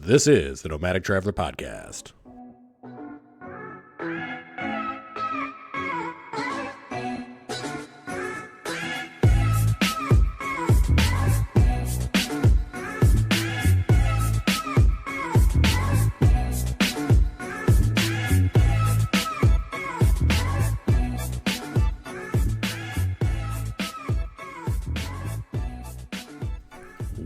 This is the Nomadic Traveler Podcast.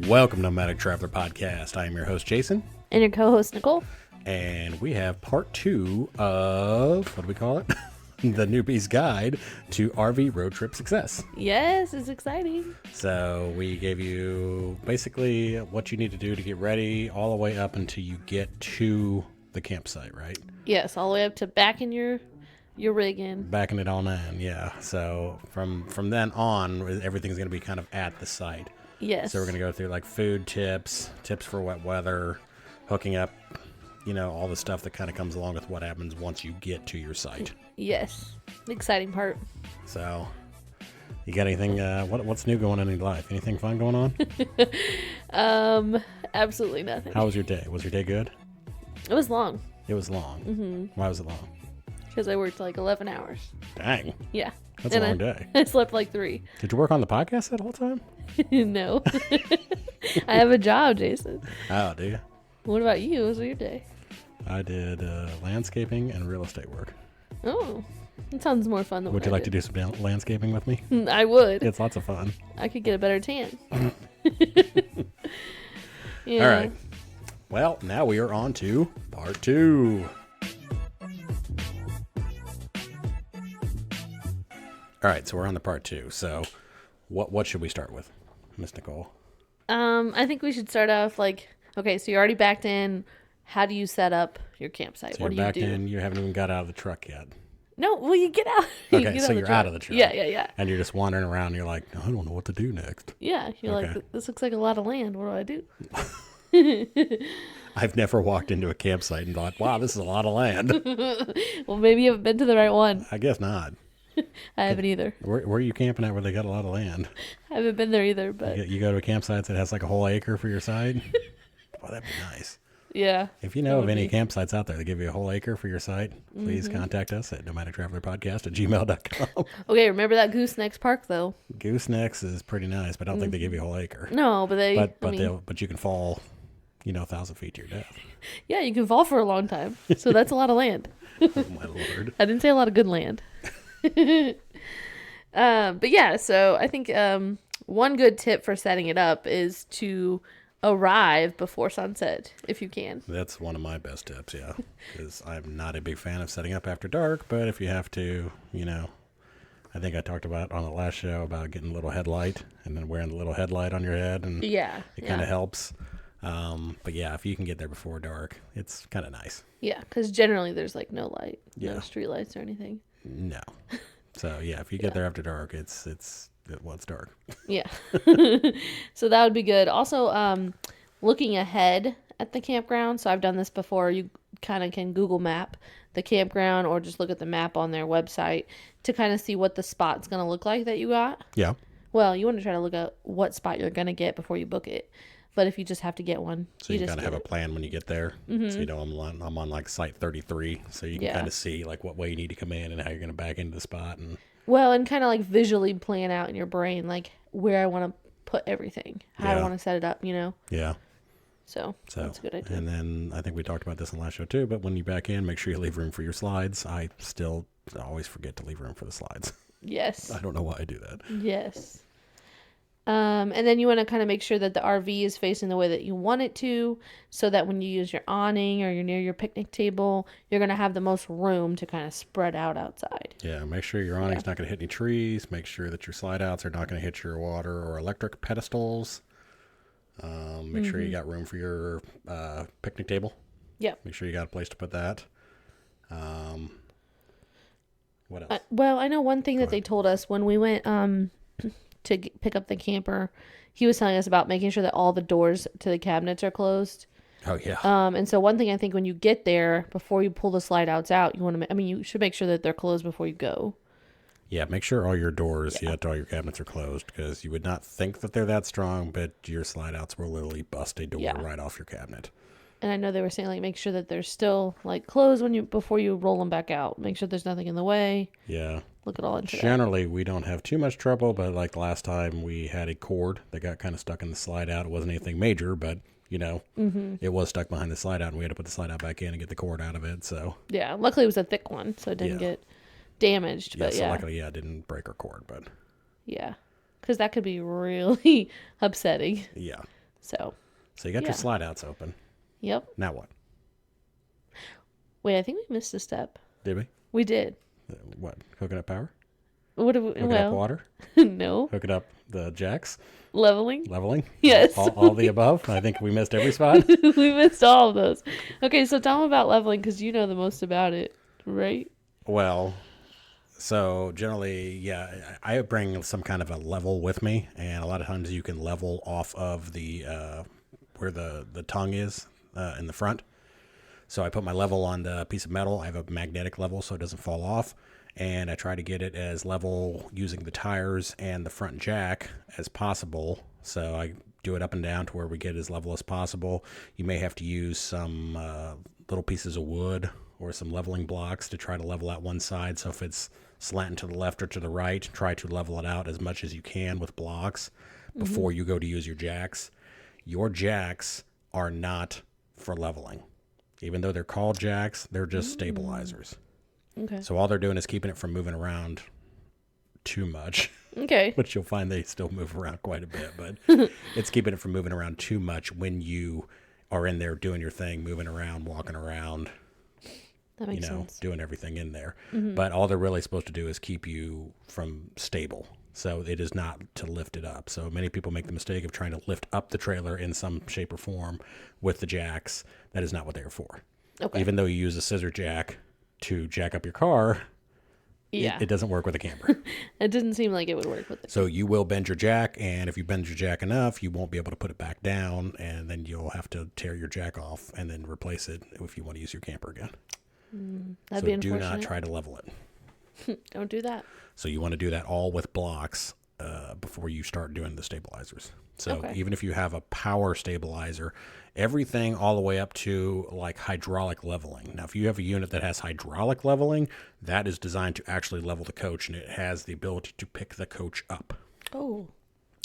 Welcome to Nomadic Traveler Podcast. I am your host, Jason. And your co-host, Nicole. And we have part 2 of, what do we call it? The Newbies Guide to RV Road Trip Success. Yes, it's exciting. So we gave you basically what you need to do to get ready all the way up until you get to the campsite, right? Yes, all the way up to backing your rig in. Backing it on in, yeah. So from then on, everything's going to be kind of at the site. Yes. So we're going to go through like food tips for wet weather, hooking up, all the stuff that kind of comes along with what happens once you get to your site. Yes. The exciting part. So you got anything, what's new going on in your life? Anything fun going on? Absolutely nothing. How was your day? Was your day good? It was long. It was long. Mm-hmm. Why was it long? Because I worked like 11 hours. Dang. Yeah. That's a long day. I slept like 3. Did you work on the podcast that whole time? No. I have a job, Jason. Oh, do you? What about you? What was your day? I did landscaping and real estate work. Oh, that sounds more fun than Would what you I like to do some landscaping with me? I would. It's lots of fun. I could get a better tan. Yeah. All right. Well, now we are on to part 2. All right, so we're on the part 2. So what should we start with, Miss Nicole? I think we should start off okay, so you're already backed in. How do you set up your campsite? So what you're do you backed do? in, you haven't even got out of the truck yet. No, well, you get out. Okay, so you're out of the truck. Yeah. And you're just wandering around, and you're like, I don't know what to do next. Yeah, you're Okay. like, this looks like a lot of land. What do I do? I've never walked into a campsite and thought, wow, this is a lot of land. Well, maybe you haven't been to the right one. I guess not. I haven't either. Where are you camping at where they got a lot of land? I haven't been there either, but You go to a campsite that has like a whole acre for your site? Well, that'd be nice. yeah. If you know of any campsites out there that give you a whole acre for your site, please Mm-hmm. contact us at nomadictravelerpodcast@gmail.com. Okay, remember that Goosenecks Park though? Goosenecks is pretty nice, but I don't think they give you a whole acre. No, but they. But you can fall, 1,000 feet to your death. Yeah, you can fall for a long time, so that's a lot of land. Oh, my Lord. I didn't say a lot of good land. But yeah, so I think one good tip for setting it up is to arrive before sunset if you can. That's one of my best tips, yeah. Because I'm not a big fan of setting up after dark, but if you have to, I think I talked about on the last show about getting a little headlight and then wearing the little headlight on your head, and Yeah. it kind of helps. But yeah, if you can get there before dark, it's kind of nice. Yeah, because generally there's no light, Yeah. no street lights or anything. No. So yeah, if you get there after dark, it's dark. Yeah. So that would be good. Also, looking ahead at the campground. So I've done this before. You kind of can Google map the campground or just look at the map on their website to kind of see what the spot's going to look like that you got. Yeah. Well, you want to try to look at what spot you're going to get before you book it. But if you just have to get one, So you just kind of have get a it. plan when you get there. So I'm on like site 33, so you can Yeah. kind of see like what way you need to come in and how you're going to back into the spot. And Well, and kind of visually plan out in your brain, where I want to put everything, how I Yeah. want to set it up, yeah. So that's a good idea. And then I think we talked about this in the last show too, but when you back in, make sure you leave room for your slides. I still always forget to leave room for the slides. Yes. I don't know why I do that. Yes. And then you want to kind of make sure that the RV is facing the way that you want it to, so that when you use your awning or you're near your picnic table, you're going to have the most room to kind of spread out outside. Yeah, make sure your awning's not going to hit any trees. Make sure that your slide outs are not going to hit your water or electric pedestals. Make sure you got room for your picnic table. Yep. Make sure you got a place to put that. What else? Well, I know one thing that they told us when we went to pick up the camper. He was telling us about making sure that all the doors to the cabinets are closed. Oh, yeah. And so one thing I think when you get there, before you pull the slide outs out, you should make sure that they're closed before you go. Yeah, make sure all your doors, to all your cabinets are closed, because you would not think that they're that strong, but your slide outs will literally bust a door right off your cabinet. And I know they were saying, like, make sure that they're still, like, closed before you roll them back out. Make sure there's nothing in the way. Yeah. Look at all into that. Generally, we don't have too much trouble, but like the last time we had a cord that got kind of stuck in the slide out. It wasn't anything major, but, it was stuck behind the slide out, and we had to put the slide out back in and get the cord out of it, so. Yeah, luckily it was a thick one, so it didn't get damaged. Yeah, But so luckily, it didn't break our cord, but. Yeah, because that could be really upsetting. Yeah. So you got your slide outs open. Yep. Now what? Wait, I think we missed a step. Did we? We did. What? Hooking up power? What? Hooking up water? No. Hooking up the jacks? Leveling? Yes. All the above? I think we missed every spot. We missed all of those. Okay, so tell them about leveling because you know the most about it, right? Well, so generally, yeah, I bring some kind of a level with me, and a lot of times you can level off of the where the tongue is in the front. So I put my level on the piece of metal. I have a magnetic level so it doesn't fall off. And I try to get it as level using the tires and the front jack as possible. So I do it up and down to where we get as level as possible. You may have to use some little pieces of wood or some leveling blocks to try to level out one side. So if it's slanting to the left or to the right, try to level it out as much as you can with blocks before you go to use your jacks. Your jacks are not for leveling. Even though they're called jacks, they're just stabilizers. Okay. So all they're doing is keeping it from moving around too much. Okay. Which you'll find they still move around quite a bit, but it's keeping it from moving around too much when you are in there doing your thing, moving around, walking around, that makes sense. doing everything in there. But all they're really supposed to do is keep you from stable. So it is not to lift it up. So many people make the mistake of trying to lift up the trailer in some shape or form with the jacks. That is not what they are for. Okay. Even though you use a scissor jack to jack up your car, it doesn't work with a camper. It didn't seem like it would work with it. So you will bend your jack, and if you bend your jack enough, you won't be able to put it back down, and then you'll have to tear your jack off and then replace it if you want to use your camper again. That'd be do unfortunate. not try to level it. Don't do that. So you want to do that all with blocks before you start doing the stabilizers. So even if you have a power stabilizer, everything all the way up to like hydraulic leveling. Now, if you have a unit that has hydraulic leveling, that is designed to actually level the coach, and it has the ability to pick the coach up. Oh.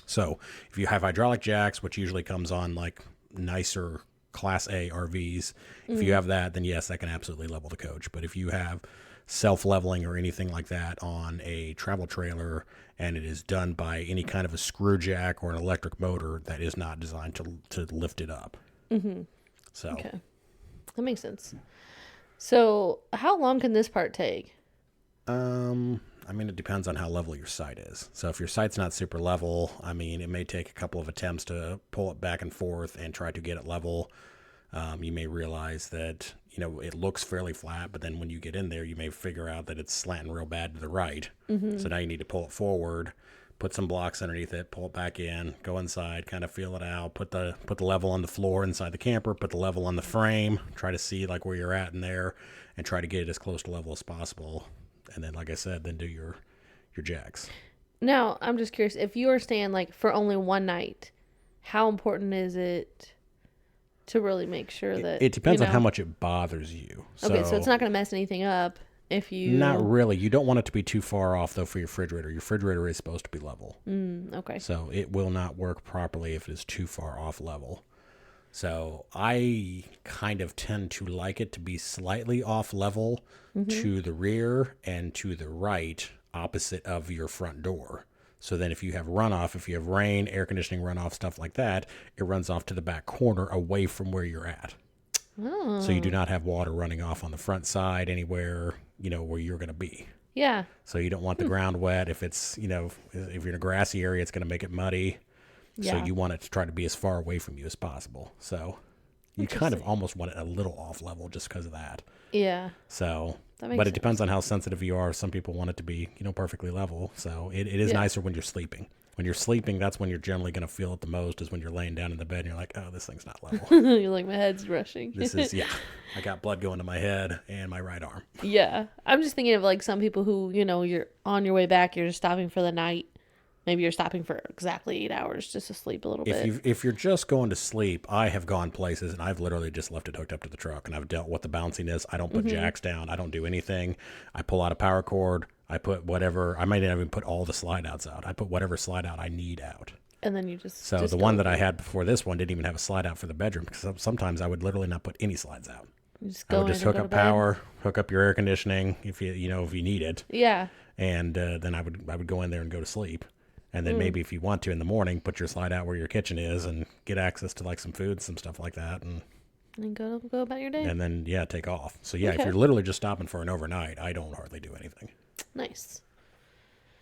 So if you have hydraulic jacks, which usually comes on like nicer Class A RVs, if you have that, then yes, that can absolutely level the coach. But if you have self-leveling or anything like that on a travel trailer, and it is done by any kind of a screw jack or an electric motor, that is not designed to lift it up. So Okay. That makes sense. So how long can this part take? I mean, it depends on how level your sight is. So if your sight's not super level, I mean, it may take a couple of attempts to pull it back and forth and try to get it level. You may realize that, it looks fairly flat, but then when you get in there, you may figure out that it's slanting real bad to the right. So now you need to pull it forward, put some blocks underneath it, pull it back in, go inside, kind of feel it out, put the level on the floor inside the camper, put the level on the frame, try to see like where you're at in there, and try to get it as close to level as possible. And then, like I said, then do your jacks. Now, I'm just curious, if you are staying like for only one night, how important is it to really make sure that it depends on how much it bothers you. Okay, so it's not going to mess anything up if you... Not really. You don't want it to be too far off, though, for your refrigerator. Your refrigerator is supposed to be level. Okay. So it will not work properly if it is too far off level. So I kind of tend to like it to be slightly off level to the rear and to the right, opposite of your front door. So then if you have runoff, if you have rain, air conditioning runoff, stuff like that, it runs off to the back corner away from where you're at. Oh. So you do not have water running off on the front side anywhere, where you're going to be. Yeah. So you don't want the ground wet. If it's, if you're in a grassy area, it's going to make it muddy. Yeah. So you want it to try to be as far away from you as possible. So you kind of almost want it a little off level just because of that. Yeah. So, That makes but it sense. depends on how sensitive you are. Some people want it to be, perfectly level. So it is nicer when you're sleeping. When you're sleeping, that's when you're generally going to feel it the most, is when you're laying down in the bed and you're like, oh, this thing's not level. You're like, my head's rushing. This is, I got blood going to my head and my right arm. Yeah. I'm just thinking of like some people who, you're on your way back, you're just stopping for the night maybe you're stopping for exactly 8 hours just to sleep a little bit. If you're just going to sleep, I have gone places and I've literally just left it hooked up to the truck and I've dealt with the bounciness. I don't put jacks down. I don't do anything. I pull out a power cord. I put whatever. I might even put all the slide outs out. I put whatever slide out I need out. And then you just So the one that I had before this one didn't even have a slide out for the bedroom because sometimes I would literally not put any slides out. you just I go would in just and hook go to up bed. power, hook up your air conditioning if you need it, Yeah. and then I would go in there and go to sleep. And then maybe if you want to in the morning, put your slide out where your kitchen is and get access to like some food, some stuff like that. And go about your day. And then, yeah, take off. So, yeah, if Okay. you're literally just stopping for an overnight, I don't hardly do anything. Nice.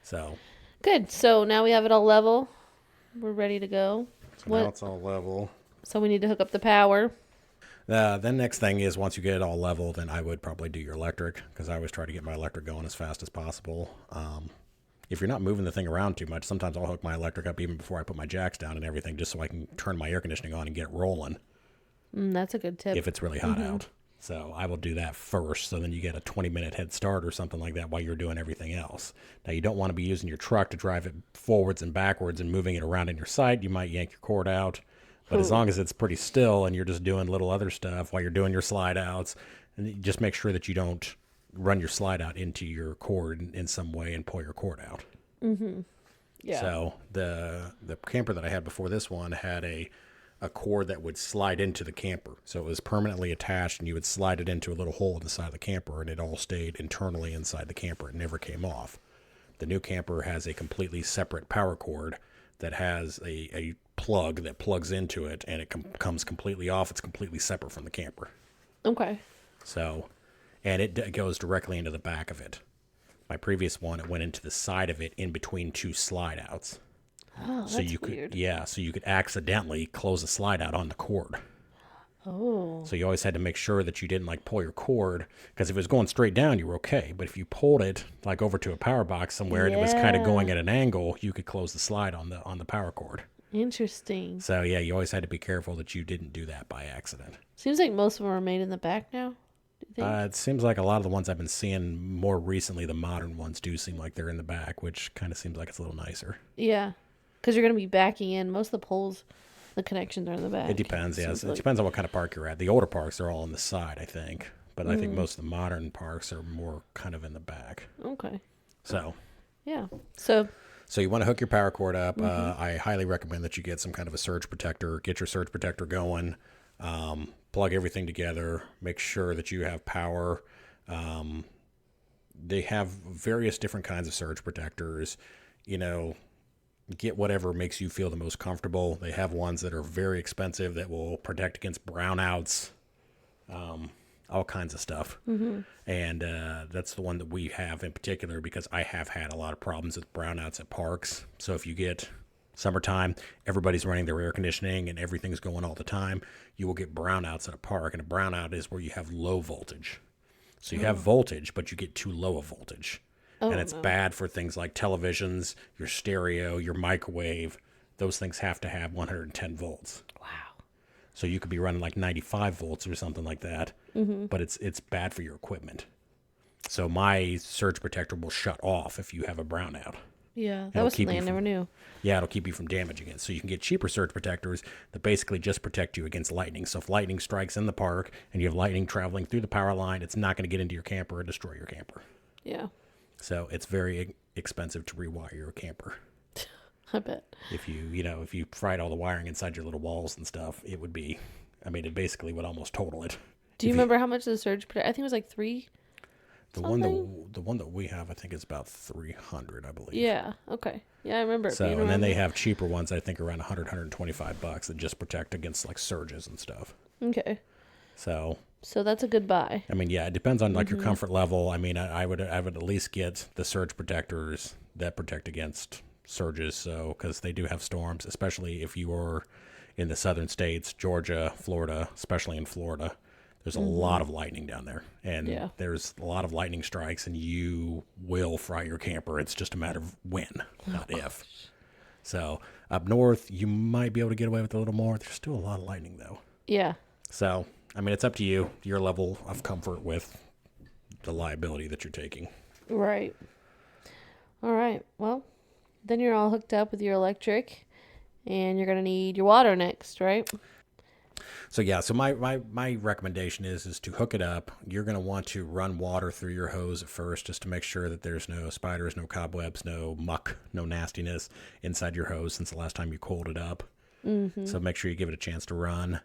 So, Good. So now we have it all level. We're ready to go. now it's all level. So we need to hook up the power. Then next thing is once you get it all level, then I would probably do your electric because I always try to get my electric going as fast as possible. If you're not moving the thing around too much, sometimes I'll hook my electric up even before I put my jacks down and everything just so I can turn my air conditioning on and get it rolling That's a good tip. if it's really hot out. So I will do that first. So then you get a 20-minute head start or something like that while you're doing everything else. Now, you don't want to be using your truck to drive it forwards and backwards and moving it around in your sight. You might yank your cord out. But as long as it's pretty still and you're just doing little other stuff while you're doing your slide outs, and you just make sure that you don't run your slide out into your cord in some way and pull your cord out. Yeah. So the camper that I had before this one had a cord that would slide into the camper. So it was permanently attached and you would slide it into a little hole in the side of the camper and it all stayed internally inside the camper. It never came off. The new camper has a completely separate power cord that has a plug that plugs into it and it comes completely off. It's completely separate from the camper. Okay. So, and it goes directly into the back of it. My previous one, it went into the side of it in between two slide outs. Oh, that's So you weird. could, so you could accidentally close a slide out on the cord. Oh. So you always had to make sure that you didn't like pull your cord because if it was going straight down, you were okay. But if you pulled it like over to a power box somewhere and it was kind of going at an angle, you could close the slide on the power cord. Interesting. So yeah, you always had to be careful that you didn't do that by accident. Seems like most of them are made in the back now. Do you think? It seems like a lot of the ones I've been seeing more recently, the modern ones do seem like they're in the back, which kind of seems like it's a little nicer. Yeah. Because you're going to be backing in. Most of the poles, the connections are in the back. It depends, yes. Seems It like. depends on what kind of park you're at. The older parks are all on the side, I think. But I think most of the modern parks are more kind of in the back. Okay. So Yeah. So, you want to hook your power cord up. I highly recommend that you get some kind of a surge protector. Get your surge protector going. Plug everything together. Make sure that you have power. They have various different kinds of surge protectors. Get whatever makes you feel the most comfortable. They have ones that are very expensive that will protect against brownouts, all kinds of stuff. And that's the one that we have in particular because I have had a lot of problems with brownouts at parks. So if you get summertime, everybody's running their air conditioning and everything's going all the time, you will get brownouts at a park. And a brownout is where you have low voltage. So you have voltage, but you get too low a voltage. And it's bad for things like televisions, your stereo, your microwave. Those things have to have 110 volts. wow. So you could be running like 95 volts or something like that, but it's bad for your equipment. So my surge protector will shut off if you have a brownout. Yeah. That It'll was keep something you I never knew. Yeah, it'll keep you from damaging it. So you can get cheaper surge protectors that basically just protect you against lightning. So if lightning strikes in the park and you have lightning traveling through the power line, it's not going to get into your camper and destroy your camper. Yeah. So it's very expensive to rewire your camper. I bet. If you fried all the wiring inside your little walls and stuff, it would be, it basically would almost total it. Do you remember how much the surge protector? I think it was like $3. The one that we have, I think, is about $300, I believe. Yeah. Okay. Yeah, I remember. So, and then they have cheaper ones, I think, around $125 that just protect against like surges and stuff. Okay. So that's a good buy. it depends on like your comfort level. I would at least get the surge protectors that protect against surges. So, because they do have storms, especially if you are in the southern states, Georgia, Florida, especially in Florida. There's a lot of lightning down there, and there's a lot of lightning strikes, and you will fry your camper. It's just a matter of when, not if. So up north, you might be able to get away with a little more. There's still a lot of lightning, though. Yeah. So, it's up to you, your level of comfort with the liability that you're taking. Right. All right. Well, then you're all hooked up with your electric, and you're gonna need your water next, right? So yeah, so my recommendation is to hook it up. You're going to want to run water through your hose at first just to make sure that there's no spiders, no cobwebs, no muck, no nastiness inside your hose since the last time you coiled it up. So make sure you give it a chance to run.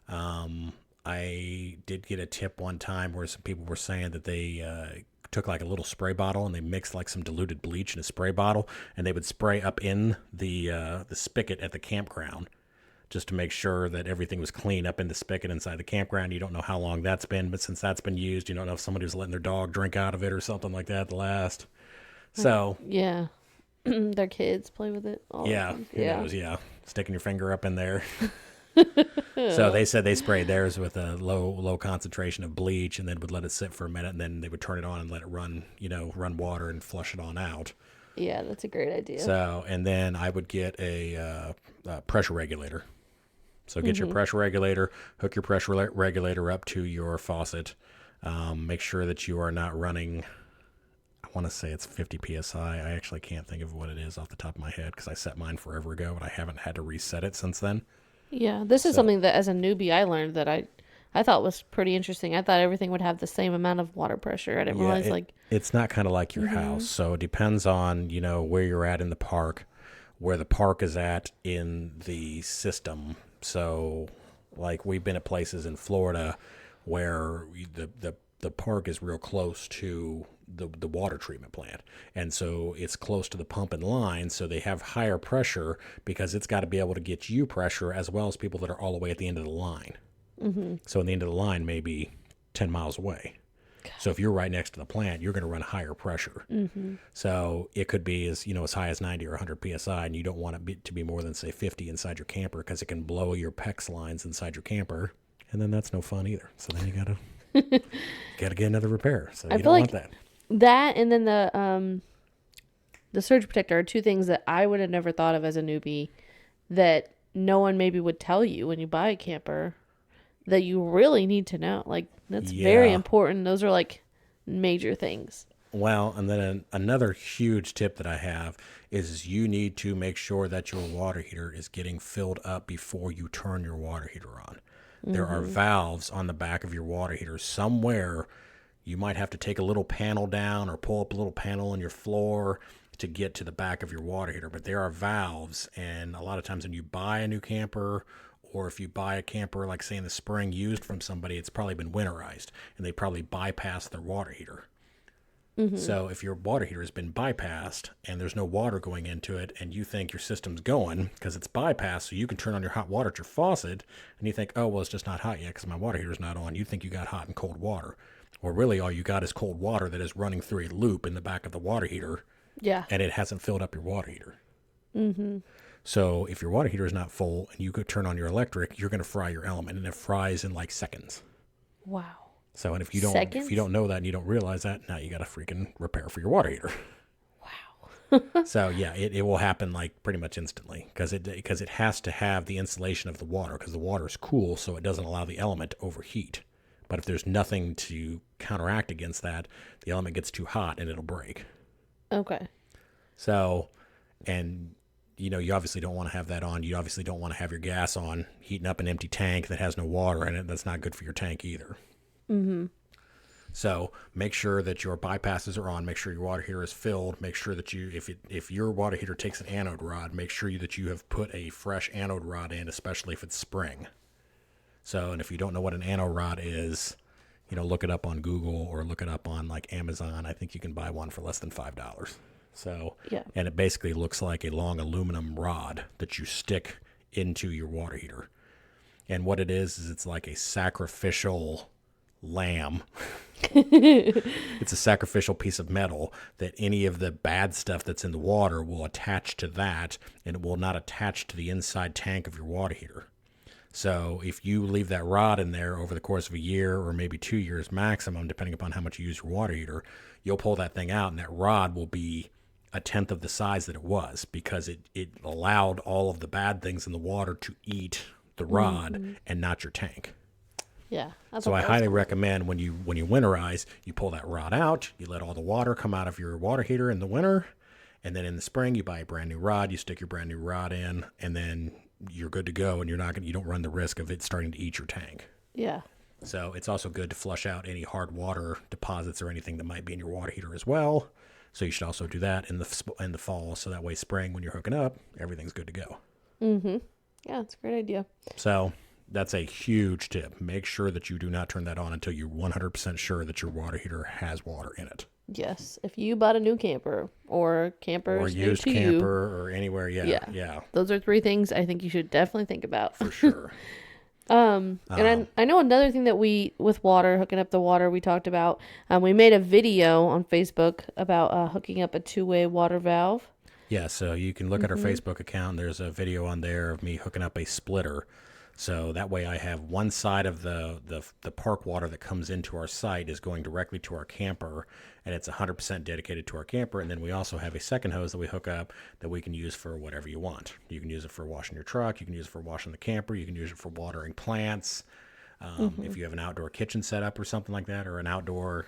I did get a tip one time where some people were saying that they took like a little spray bottle and they mixed like some diluted bleach in a spray bottle and they would spray up in the spigot at the campground just to make sure that everything was clean up in the spigot inside the campground. You don't know how long that's been, but since that's been used, you don't know if somebody was letting their dog drink out of it or something like that at the last. So Yeah. Their kids play with it all the yeah, time. who Yeah. knows? Yeah, sticking your finger up in there. So they said they sprayed theirs with a low concentration of bleach and then would let it sit for a minute and then they would turn it on and let it run, run water and flush it on out. Yeah, that's a great idea. So, and then I would get a pressure regulator. So get your pressure regulator, hook your pressure regulator up to your faucet. Make sure that you are not running, I want to say it's 50 PSI. I actually can't think of what it is off the top of my head because I set mine forever ago, but I haven't had to reset it since then. Yeah, this is something that as a newbie I learned that I thought was pretty interesting. I thought everything would have the same amount of water pressure. I didn't realize it's not kind of like your house. So it depends on, where you're at in the park, where the park is at in the system. So like we've been at places in Florida where the park is real close to the water treatment plant. And so it's close to the pump and line. So they have higher pressure because it's got to be able to get you pressure as well as people that are all the way at the end of the line. So in the end of the line may be 10 miles away. So if you're right next to the plant, you're going to run higher pressure. So it could be as high as 90 or 100 PSI, and you don't want it to be more than, say, 50 inside your camper because it can blow your PEX lines inside your camper, and then that's no fun either. So then you gotta get another repair. So you don't want that. That and then the surge protector are two things that I would have never thought of as a newbie that no one maybe would tell you when you buy a camper that you really need to know. Like, that's very important. Those are like major things. Well, and then another huge tip that I have is you need to make sure that your water heater is getting filled up before you turn your water heater on. There are valves on the back of your water heater somewhere. You might have to take a little panel down or pull up a little panel on your floor to get to the back of your water heater. But there are valves, and a lot of times when you buy a new camper or if you buy a camper, like say in the spring, used from somebody, it's probably been winterized, and they probably bypassed their water heater. So if your water heater has been bypassed and there's no water going into it and you think your system's going because it's bypassed so you can turn on your hot water at your faucet and you think, oh, well, it's just not hot yet because my water heater's not on. You think you got hot and cold water. Or really all you got is cold water that is running through a loop in the back of the water heater. Yeah. And it hasn't filled up your water heater. So if your water heater is not full and you could turn on your electric, you're going to fry your element, and it fries in like seconds. Wow. So, and if you don't know that and you don't realize that, now you got to freaking repair for your water heater. Wow. So yeah, it will happen like pretty much instantly because it has to have the insulation of the water because the water is cool, so it doesn't allow the element to overheat. But if there's nothing to counteract against that, the element gets too hot and it'll break. Okay. So, and you obviously don't want to have that on. You obviously don't want to have your gas on, heating up an empty tank that has no water in it. That's not good for your tank either. So make sure that your bypasses are on. Make sure your water heater is filled. Make sure that if your water heater takes an anode rod, make sure that you have put a fresh anode rod in, especially if it's spring. So, and if you don't know what an anode rod is, look it up on Google or look it up on like Amazon. I think you can buy one for less than $5. So, yeah. And it basically looks like a long aluminum rod that you stick into your water heater. And what it is it's like a sacrificial lamb. It's a sacrificial piece of metal that any of the bad stuff that's in the water will attach to that, and it will not attach to the inside tank of your water heater. So if you leave that rod in there over the course of a year or maybe 2 years maximum, depending upon how much you use your water heater, you'll pull that thing out and that rod will be a tenth of the size that it was because it allowed all of the bad things in the water to eat the rod and not your tank. Yeah. So I highly recommend when you winterize, you pull that rod out, you let all the water come out of your water heater in the winter, And then in the spring, you buy a brand new rod, you stick your brand new rod in, and then you're good to go, and you don't run the risk of it starting to eat your tank. Yeah. So it's also good to flush out any hard water deposits or anything that might be in your water heater as well. So you should also do that in the fall, so that way spring when you're hooking up, everything's good to go. Mm-hmm. Yeah, it's a great idea. So that's a huge tip. Make sure that you do not turn that on until you're 100% sure that your water heater has water in it. Yes, if you bought a new camper or campers Or used camper or anywhere, yeah. Those are 3 things I think you should definitely think about. For sure. And I know another thing that with water, hooking up the water, we talked about, we made a video on Facebook about hooking up a 2-way water valve. Yeah, so you can look at our Facebook account. There's a video on there of me hooking up a splitter. So that way I have one side of the park water that comes into our site is going directly to our camper, and it's 100% dedicated to our camper. And then we also have a second hose that we hook up that we can use for whatever you want. You can use it for washing your truck. You can use it for washing the camper. You can use it for watering plants. If you have an outdoor kitchen setup or something like that, or an outdoor,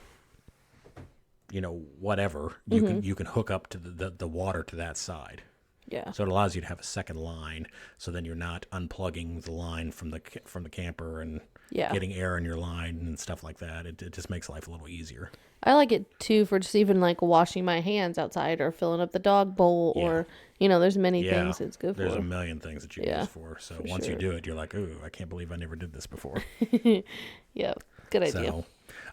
whatever, you can hook up to the water to that side. Yeah. So it allows you to have a second line, so then you're not unplugging the line from the camper and getting air in your line and stuff like that. It just makes life a little easier. I like it too for just even like washing my hands outside or filling up the dog bowl or, there's many things it's good for. There's a million things that you can use for. So once you do it, you're like, ooh, I can't believe I never did this before. Yeah, good idea. So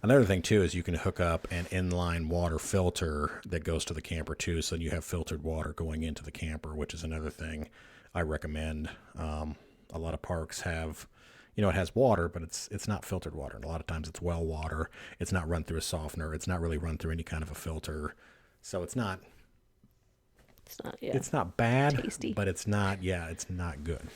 another thing too is you can hook up an inline water filter that goes to the camper too, so you have filtered water going into the camper, which is another thing I recommend. A lot of parks have, it has water, but it's not filtered water. And a lot of times it's well water. It's not run through a softener. It's not really run through any kind of a filter. So it's not bad, tasty, but it's not good.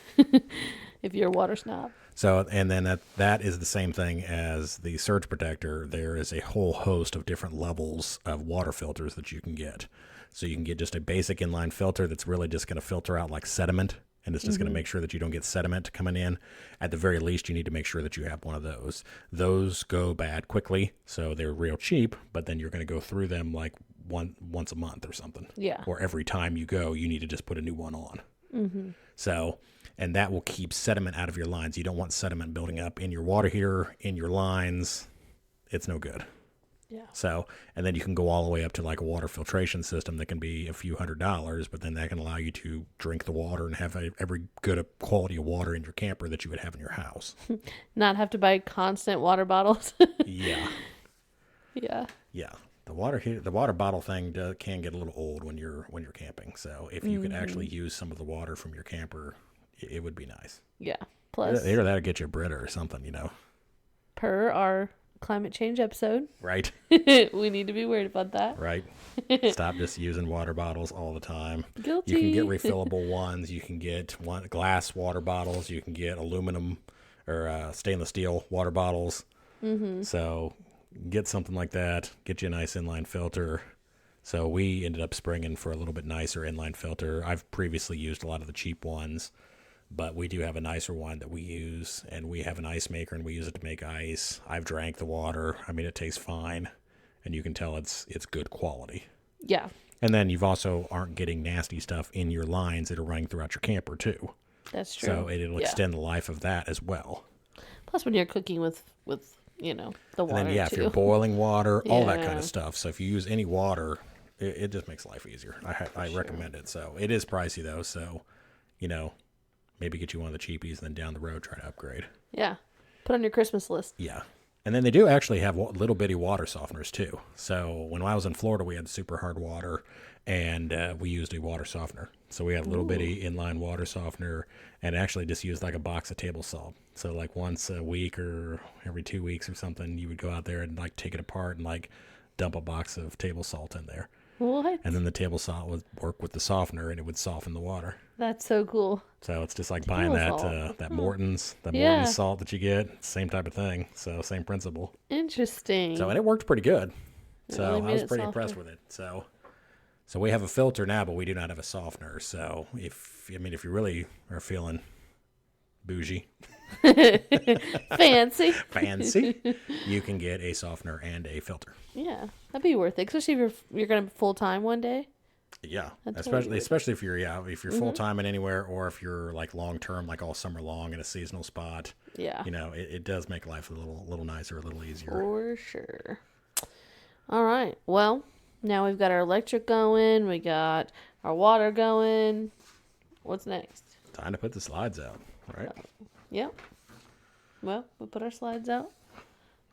If you're a water snob. So, and then that is the same thing as the surge protector. There is a whole host of different levels of water filters that you can get. So you can get just a basic inline filter that's really just going to filter out like sediment, and it's just going to make sure that you don't get sediment coming in. At the very least, you need to make sure that you have one of those. Those go bad quickly, so they're real cheap, but then you're going to go through them like once a month or something. Yeah. Or every time you go, you need to just put a new one on. Mm-hmm. So, and that will keep sediment out of your lines. You don't want sediment building up in your water heater, in your lines. It's no good. Yeah. So, and then you can go all the way up to like a water filtration system that can be a few $100s, but then that can allow you to drink the water and have every good quality of water in your camper that you would have in your house. Not have to buy constant water bottles. Yeah. Yeah. Yeah. The water bottle thing can get a little old when you're camping. So if you could actually use some of the water from your camper, it would be nice. Yeah. Plus, either that'll get you a Brita or something, per our climate change episode. Right. We need to be worried about that. Right. Stop just using water bottles all the time. Guilty. You can get refillable ones. You can get glass water bottles. You can get aluminum or stainless steel water bottles. Mm-hmm. So get something like that. Get you a nice inline filter. So we ended up springing for a little bit nicer inline filter. I've previously used a lot of the cheap ones, but we do have a nicer one that we use, and we have an ice maker, and we use it to make ice. I've drank the water. I mean, it tastes fine, and you can tell it's good quality. Yeah. And then you've also aren't getting nasty stuff in your lines that are running throughout your camper too. That's true. So it'll extend the life of that as well. Plus, when you're cooking with the water, and then, too. if you're boiling water, all that kind of stuff. So if you use any water, it just makes life easier. I recommend it. So it is pricey though. So, maybe get you one of the cheapies, and then down the road try to upgrade. Yeah. Put on your Christmas list. Yeah. And then they do actually have little bitty water softeners too. So when I was in Florida, we had super hard water, and we used a water softener. So we had a little bitty inline water softener, and actually just used like a box of table salt. So like once a week or every 2 weeks or something, you would go out there and like take it apart and like dump a box of table salt in there. What? And then the table salt would work with the softener, and it would soften the water. That's so cool. So it's just like buying that Morton's salt that you get. Same type of thing. So same principle. Interesting. So, and it worked pretty good. So really I was pretty impressed with it. So we have a filter now, but we do not have a softener. So if you really are feeling bougie, fancy, you can get a softener and a filter. Yeah, that'd be worth it, especially if you're going to be full time one day. Yeah, That's what you especially if you're if you're full would. time in anywhere, or if you're like long term, like all summer long in a seasonal spot. Yeah, It does make life a little nicer, a little easier. for sure. All right. Well, now we've got our electric going. We got our water going. What's next? Time to put the slides out, right? Yep. Well, we put our slides out.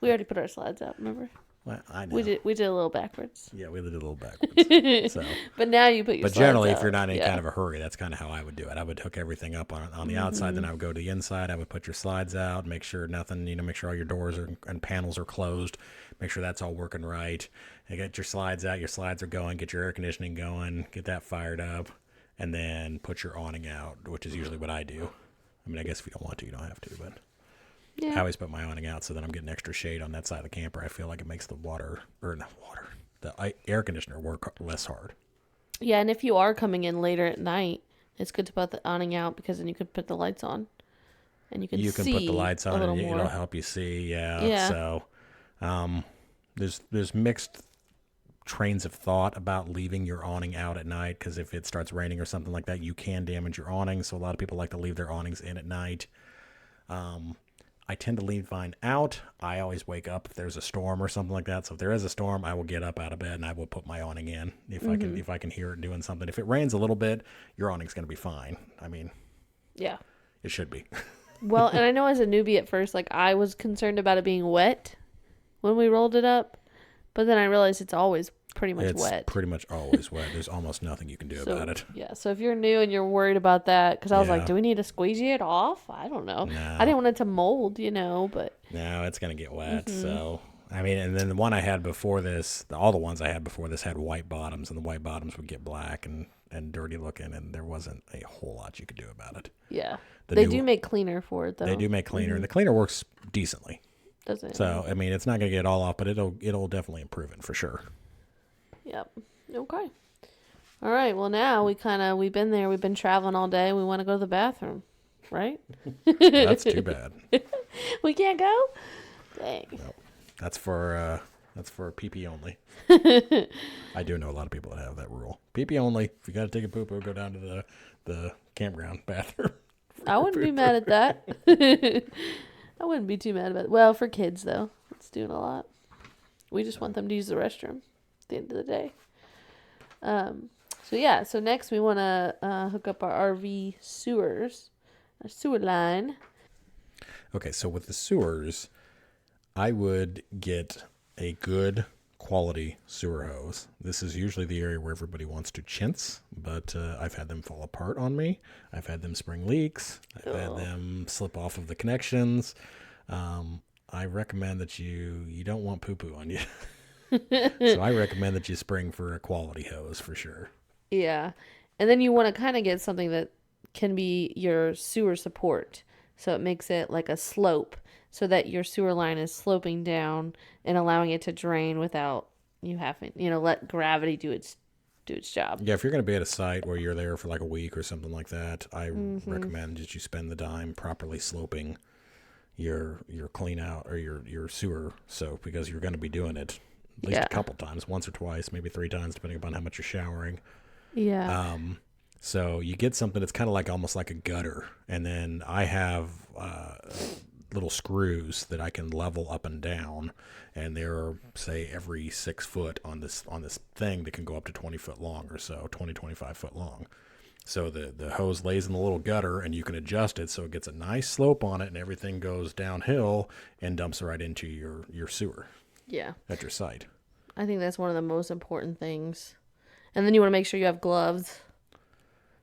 We already put our slides out. Remember? Well, I know. We did a little backwards. Yeah, we did a little backwards. So, But now you put your but slides generally, out. if you're not in Yeah. kind of a hurry, that's kind of how I would do it. I would hook everything up on the outside, then I would go to the inside. I would put your slides out, make sure nothing, make sure all your doors and panels are closed, make sure that's all working right. And get your slides out. Your slides are going. Get your air conditioning going. Get that fired up, and then put your awning out, which is usually what I do. I mean, I guess if you don't want to, you don't have to, but. Yeah. I always put my awning out so that I'm getting extra shade on that side of the camper. I feel like it makes the air conditioner work less hard. Yeah, and if you are coming in later at night, it's good to put the awning out because then you can put the lights on, and you can put the lights on, and more. it'll help you see. Yeah. Yeah. So, there's mixed trains of thought about leaving your awning out at night, because if it starts raining or something like that, you can damage your awning. So a lot of people like to leave their awnings in at night. I tend to leave mine out. I always wake up if there's a storm or something like that. So if there is a storm, I will get up out of bed and I will put my awning in if I can hear it doing something. If it rains a little bit, your awning's going to be fine. I mean, Yeah. it should be. Well, and I know as a newbie at first, like I was concerned about it being wet when we rolled it up, but then I realized it's always pretty much wet. It's pretty much always wet. There's almost nothing you can do about it. Yeah, so if you're new and you're worried about that, because I was Yeah. like, do we need to squeegee it off? I don't know. No. I didn't want it to mold, but No, it's going to get wet. So, I mean, and then the one I had before this, all the ones I had before this had white bottoms, and the white bottoms would get black and dirty looking, and there wasn't a whole lot you could do about it. yeah. The They new- do make cleaner for it, though. They do make cleaner, and the cleaner works decently. Doesn't it? So, I mean, it's not going to get it all off, but it'll definitely improve it for sure. Yep. Okay. All right. Well, now we've been there. We've been traveling all day. We want to go to the bathroom, right? That's too bad. We can't go? Dang. No, that's for PP only. I do know a lot of people that have that rule. PP only. If you got to take a poo-poo, go down to the campground bathroom. I wouldn't be mad at that. I wouldn't be too mad about it. Well, for kids, though, it's doing a lot. We just want them to use the restroom at the end of the day. So next we want to hook up our RV sewers, our sewer line. Okay, so with the sewers, I would get a good quality sewer hose. This is usually the area where everybody wants to chintz, but I've had them fall apart on me. I've had them spring leaks. I've had them slip off of the connections. I recommend that you don't want poo-poo on you. So I recommend that you spring for a quality hose for sure. Yeah. And then you want to kind of get something that can be your sewer support. So it makes it like a slope so that your sewer line is sloping down and allowing it to drain without you having, let gravity do its job. Yeah, if you're going to be at a site where you're there for like a week or something like that, I recommend that you spend the time properly sloping your clean out or your sewer soak, because you're going to be doing it at least a couple times, once or twice, maybe 3 times, depending upon how much you're showering. Yeah. So you get something that's kind of like almost like a gutter, and then I have little screws that I can level up and down, and they're say every 6 foot on this thing that can go up to 20 foot long or so, 25 foot long. So the hose lays in the little gutter, and you can adjust it so it gets a nice slope on it, and everything goes downhill and dumps right into your sewer. Yeah. At your site. I think that's one of the most important things. And then you want to make sure you have gloves.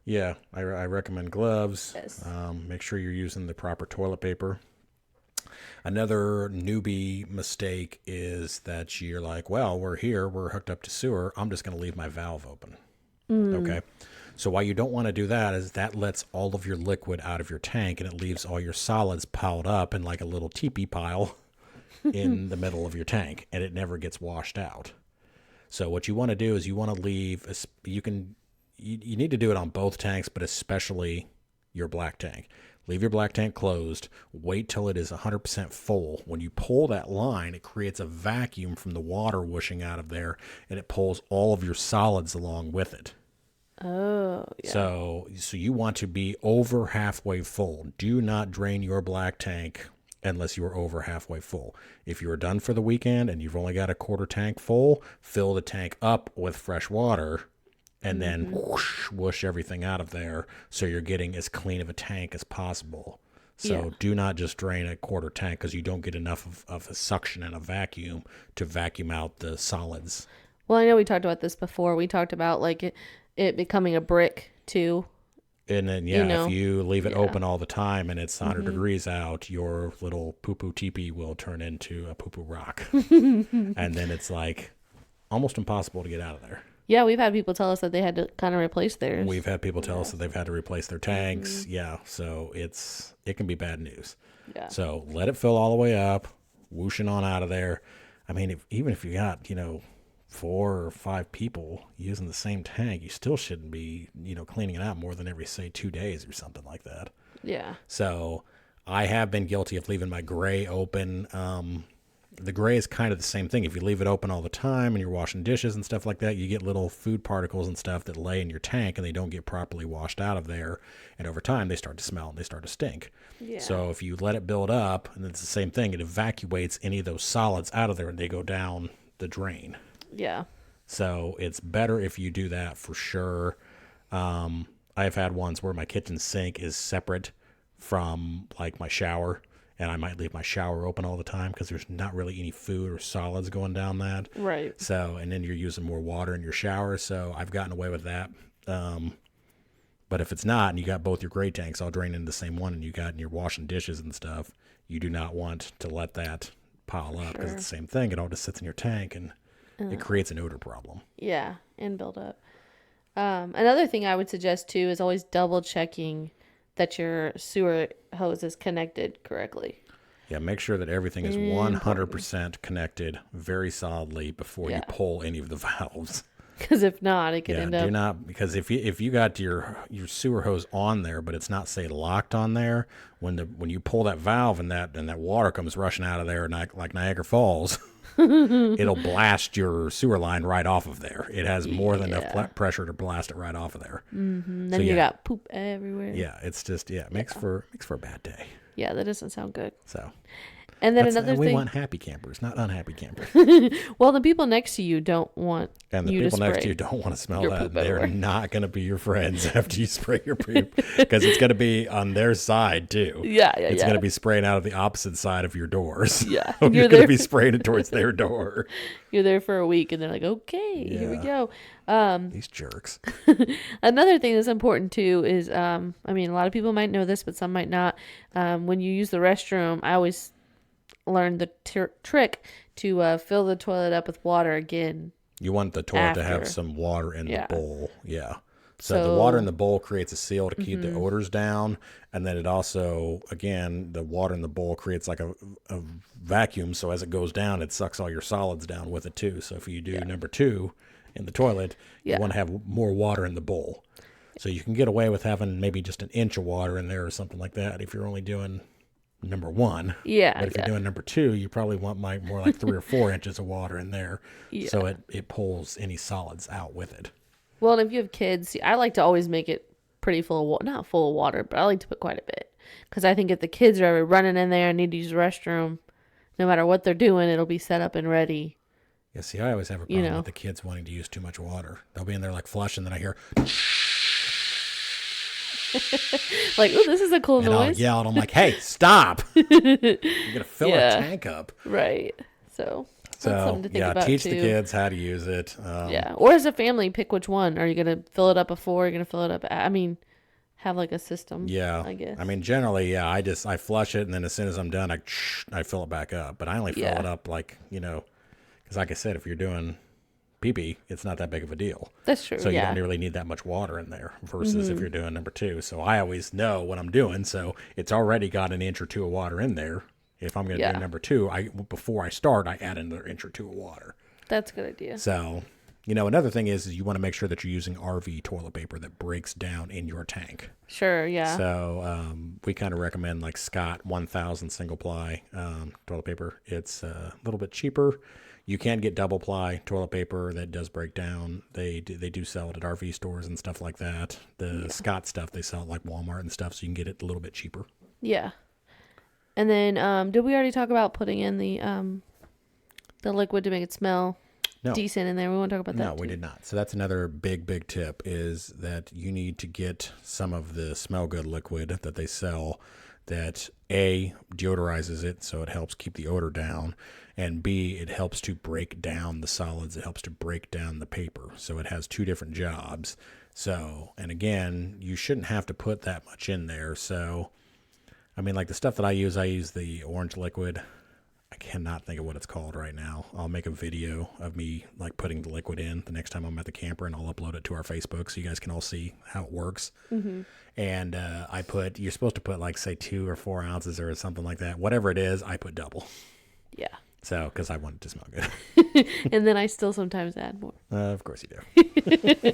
Yeah, I recommend gloves. Yes. Make sure you're using the proper toilet paper. Another newbie mistake is that you're like, well, we're here, we're hooked up to sewer, I'm just going to leave my valve open. Okay. So why you don't want to do that is that lets all of your liquid out of your tank, and it leaves all your solids piled up in like a little teepee pile in the middle of your tank, and it never gets washed out. So what you want to do is you want to leave, you need to do it on both tanks, but especially your black tank. Leave your black tank closed. Wait till it is 100% full. When you pull that line, it creates a vacuum from the water whooshing out of there, and it pulls all of your solids along with it. Oh, yeah. So you want to be over halfway full. Do not drain your black tank unless you are over halfway full. If you are done for the weekend and you've only got a quarter tank full, fill the tank up with fresh water and then whoosh everything out of there so you're getting as clean of a tank as possible. So do not just drain a quarter tank because you don't get enough of a suction and a vacuum to vacuum out the solids. Well, I know we talked about this before. We talked about like it becoming a brick too. And then, if you leave it open all the time and it's 100 degrees out, your little poo-poo teepee will turn into a poo-poo rock. And then it's like almost impossible to get out of there. Yeah, we've had people tell us that they had to kind of replace theirs. We've had people tell us that they've had to replace their tanks. Yeah, so it can be bad news. Yeah. So let it fill all the way up, whooshing on out of there. I mean, even if you got, 4 or 5 people using the same tank, you still shouldn't be, cleaning it out more than every, say, 2 days or something like that. Yeah. So I have been guilty of leaving my gray open. The gray is kind of the same thing. If you leave it open all the time and you're washing dishes and stuff like that, you get little food particles and stuff that lay in your tank and they don't get properly washed out of there. And over time, they start to smell and they start to stink. Yeah. So if you let it build up, and it's the same thing, it evacuates any of those solids out of there and they go down the drain. Yeah. So it's better if you do that for sure. I've had ones where my kitchen sink is separate from like my shower, and I might leave my shower open all the time because there's not really any food or solids going down that. Right. So, and then you're using more water in your shower. So I've gotten away with that. But if it's not, and you got both your gray tanks all drained into the same one, and you're washing dishes and stuff, you do not want to let that pile up because it's the same thing. It all just sits in your tank and it creates an odor problem. Yeah, and build up. Another thing I would suggest too is always double checking that your sewer hose is connected correctly. Yeah, make sure that everything is 100% connected very solidly before you pull any of the valves. Because if not, it could end up. Do not, because if you got your sewer hose on there, but it's not, say, locked on there, when you pull that valve and that water comes rushing out of there like Niagara Falls, it'll blast your sewer line right off of there. It has more than enough pressure to blast it right off of there. Mm-hmm. Then you got poop everywhere. Yeah, it's just it makes for a bad day. Yeah, that doesn't sound good. So. And then another thing, we want happy campers, not unhappy campers. Well, the people next to you don't want and the you people to next to you don't want to smell that. They're not going to be your friends after you spray your poop because it's going to be on their side too. Yeah. It's going to be spraying out of the opposite side of your doors. Yeah, you're going to be spraying it towards their door. You're there for a week, and they're like, "Okay, here we go." These jerks. Another thing that's important too is, I mean, a lot of people might know this, but some might not. When you use the restroom, I always learned the trick to fill the toilet up with water again. You want the toilet to have some water in the bowl. Yeah. So the water in the bowl creates a seal to keep the odors down. And then it also, again, the water in the bowl creates like a vacuum. So as it goes down, it sucks all your solids down with it too. So if you do number 2 in the toilet, you want to have more water in the bowl. So you can get away with having maybe just an inch of water in there or something like that if you're only doing number 1. Yeah. But if you're doing number 2, you probably want more like 3 or 4 inches of water in there. Yeah. So it pulls any solids out with it. Well, and if you have kids, I like to always make it pretty full of water. Not full of water, but I like to put quite a bit. Because I think if the kids are ever running in there and need to use the restroom, no matter what they're doing, it'll be set up and ready. Yeah, see, I always have a problem with the kids wanting to use too much water. They'll be in there like flushing, then I hear... Like, oh, this is a cool and noise. I'll yell, and I'm like, hey, stop. You're going to fill our tank up. Right. So that's something to think about teach too. the kids how to use it. Or as a family, pick which one. Are you going to fill it up before? Are you going to fill it up? I mean, have like a system. Yeah. I guess. I mean, generally, I flush it, and then as soon as I'm done, I fill it back up. But I only fill it up like, because like I said, if you're doing pee-pee, it's not that big of a deal. That's true. So you don't really need that much water in there versus if you're doing number 2. So I always know what I'm doing. So it's already got an inch or 2 of water in there. If I'm going to do number 2, before I start, I add another inch or 2 of water. That's a good idea. So Another thing is you want to make sure that you're using RV toilet paper that breaks down in your tank. Sure, yeah. So we kind of recommend like Scott 1000 single ply toilet paper. It's a little bit cheaper. You can get double ply toilet paper that does break down. They do sell it at RV stores and stuff like that. The Scott stuff they sell at like Walmart and stuff, so you can get it a little bit cheaper. Yeah. And then did we already talk about putting in the liquid to make it smell decent in there? We want to talk about that. No, we did not. So that's another big tip is that you need to get some of the smell good liquid that they sell that A, deodorizes it so it helps keep the odor down, and B, it helps to break down the solids. It helps to break down the paper. So it has two different jobs. So, and again, you shouldn't have to put that much in there. So, I mean, like the stuff that I use the orange liquid. I cannot think of what it's called right now. I'll make a video of me like putting the liquid in the next time I'm at the camper, and I'll upload it to our Facebook so you guys can all see how it works. Mm-hmm. And you're supposed to put like say 2 or 4 ounces or something like that. Whatever it is, I put double. Yeah. So, because I want it to smell good. And then I still sometimes add more. Of course you do.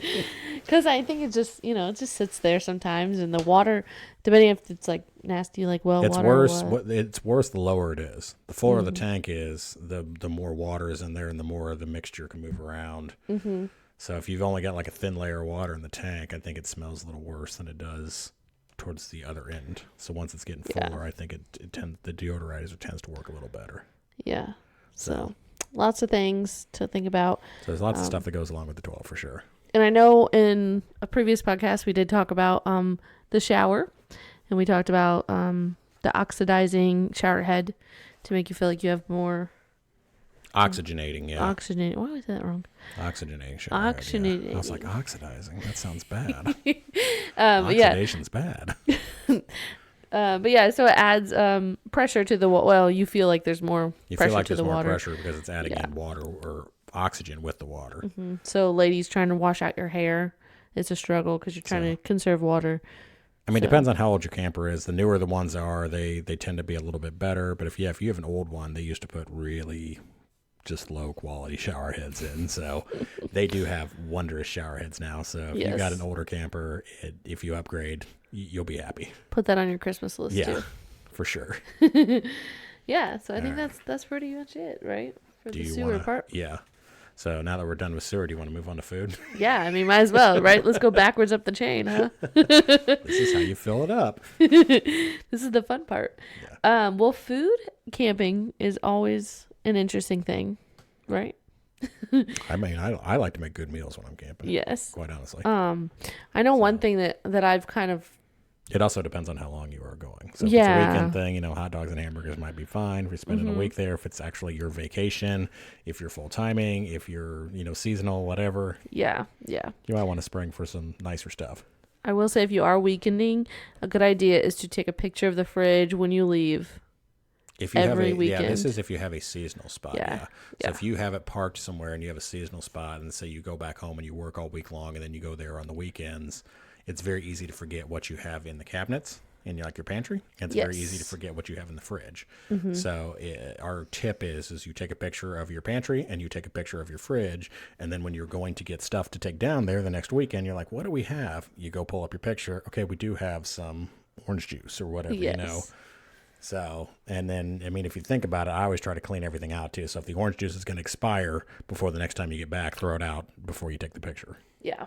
Because I think it just, it just sits there sometimes. And the water, depending if it's like nasty, like well it's water. Worse. It's worse the lower it is. The fuller the tank is, the more water is in there and the more the mixture can move around. Mm-hmm. So if you've only got like a thin layer of water in the tank, I think it smells a little worse than it does towards the other end. So once it's getting fuller, I think the deodorizer tends to work a little better. Yeah. So lots of things to think about. So there's lots of stuff that goes along with the toilet for sure. And I know in a previous podcast we did talk about the shower, and we talked about the oxidizing shower head to make you feel like you have more oxygenating. Yeah. Oxygenating. Why was that wrong? Oxygenating shower Oxygenating. Head, yeah. I was like, oxidizing. That sounds bad. Oxidation's bad. But yeah, so it adds pressure to the you feel like there's more pressure to the water. Pressure because it's adding in water or oxygen with the water. Mm-hmm. So ladies trying to wash out your hair, it's a struggle because you're trying to conserve water. I mean, it depends on how old your camper is. The newer the ones are, they tend to be a little bit better. But if you have an old one, they used to put really just low quality shower heads in. So they do have wondrous shower heads now. So if you got an older camper, if you upgrade, you'll be happy. Put that on your Christmas list too. For sure. Yeah, so I think that's pretty much it, right? For the sewer part. Yeah. So now that we're done with sewer, do you want to move on to food? Yeah, I mean, might as well, right? Let's go backwards up the chain, huh? This is how you fill it up. This is the fun part. Yeah. Well, food camping is always an interesting thing, right? I mean, I like to make good meals when I'm camping. Yes. Quite honestly. I know one thing that I've kind of... It also depends on how long you are going. So if it's a weekend thing, hot dogs and hamburgers might be fine if you're spending a week there. If it's actually your vacation, if you're full timing, if you're, seasonal, whatever. Yeah. You might want to spring for some nicer stuff. I will say if you are weekending, a good idea is to take a picture of the fridge when you leave. If you every weekend. Yeah, this is if you have a seasonal spot. Yeah. So if you have it parked somewhere and you have a seasonal spot, and say you go back home and you work all week long, and then you go there on the weekends, it's very easy to forget what you have in the cabinets in your pantry. And it's very easy to forget what you have in the fridge. Mm-hmm. So our tip is you take a picture of your pantry and you take a picture of your fridge, and then when you're going to get stuff to take down there the next weekend, you're like, what do we have? You go pull up your picture. Okay, we do have some orange juice or whatever, So, and then, I mean, if you think about it, I always try to clean everything out too. So if the orange juice is going to expire before the next time you get back, throw it out before you take the picture. Yeah.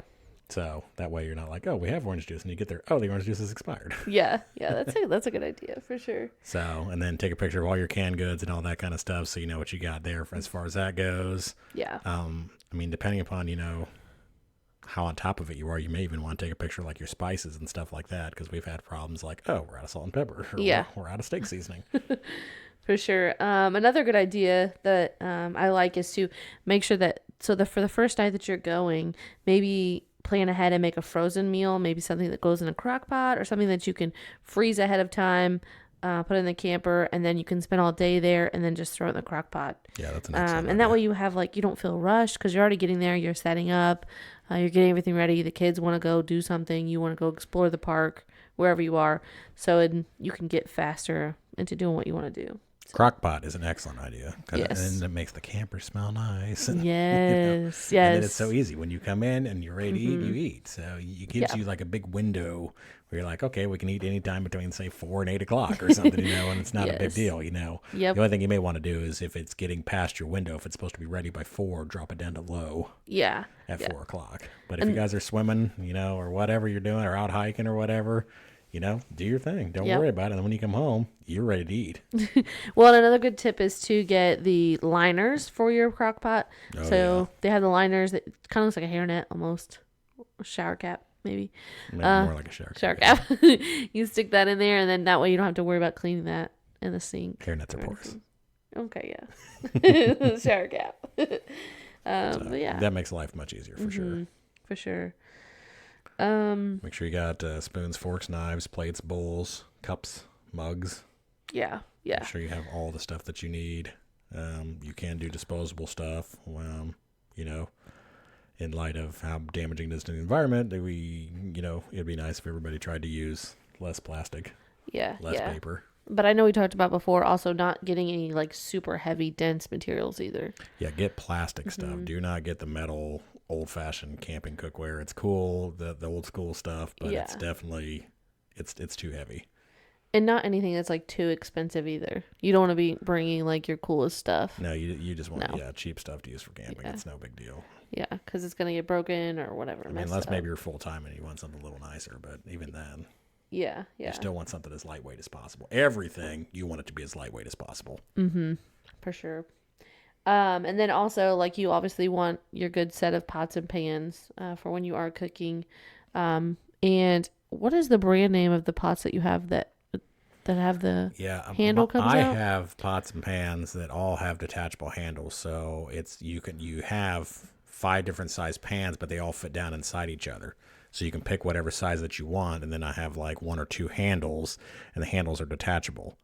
So that way you're not like, oh, we have orange juice, and you get there, oh, the orange juice is expired. Yeah, that's a good idea for sure. So, and then take a picture of all your canned goods and all that kind of stuff, so you know what you got there as far as that goes. Yeah. I mean, depending upon how on top of it you are, you may even want to take a picture of like your spices and stuff like that, because we've had problems like, oh, we're out of salt and pepper, or we're out of steak seasoning. For sure. Another good idea that I like is to make sure that for the first night that you're going, maybe plan ahead and make a frozen meal, maybe something that goes in a crock pot or something that you can freeze ahead of time, put in the camper, and then you can spend all day there and then just throw it in the crock pot. Yeah, that's an excellent and that way you have you don't feel rushed because you're already getting there, you're setting up, you're getting everything ready. The kids want to go do something, you want to go explore the park, wherever you are. So you can get faster into doing what you want to do. Crock pot is an excellent idea. Yes. And it makes the camper smell nice. And, Yes. Yes. And then it's so easy. When you come in and you're ready to eat, you Mm-hmm. eat. So it gives you like a big window where you're like, okay, we can eat anytime between, say, 4 and 8 o'clock or something, and it's not a big Yes. deal, Yep. The only thing you may want to do is if it's getting past your window, if it's supposed to be ready by 4, drop it down to low Yeah. at Yeah. 4 o'clock. But if you guys are swimming, or whatever you're doing, or out hiking or whatever, do your thing. Don't Yep. worry about it. And when you come home, you're ready to eat. Well, and another good tip is to get the liners for your crock pot. Oh, So they have the liners that kind of looks like a hairnet almost, or shower cap maybe. Maybe more like a shower Shower cap. cap. You stick that in there, and then that way you don't have to worry about cleaning that in the sink. Hairnets are porous. Okay, yeah. Shower cap. But yeah, That makes life much easier for sure. for sure. Make sure you got spoons, forks, knives, plates, bowls, cups, mugs. Yeah, yeah, Make sure you have all the stuff that you need. You can do disposable stuff. In light of how damaging it is to the environment, it'd be nice if everybody tried to use less plastic, yeah, less yeah. paper. But I know we talked about before also not getting any like super heavy, dense materials either. Yeah, get plastic stuff. Do not get the metal, old-fashioned camping cookware. It's cool, the old school stuff, but Yeah. it's definitely it's too heavy. And not anything that's like too expensive either. You don't want to be bringing like your coolest stuff. No, you just want No. cheap stuff to use for camping. Yeah. It's no big deal. Yeah, because it's gonna get broken or whatever. I mean, unless maybe you're full time and you want something a little nicer, but even then, Yeah, yeah, you still want something as lightweight as possible. Everything you want it to be as lightweight as possible. for sure. And then also like you obviously want your good set of pots and pans for when you are cooking. And what is the brand name of the pots that you have that have the handle comes I out? have pots and pans that all have detachable handles, so you have 5 different size pans, but they all fit down inside each other. So you can pick whatever size that you want, and then I have like 1 or 2 handles, and the handles are detachable.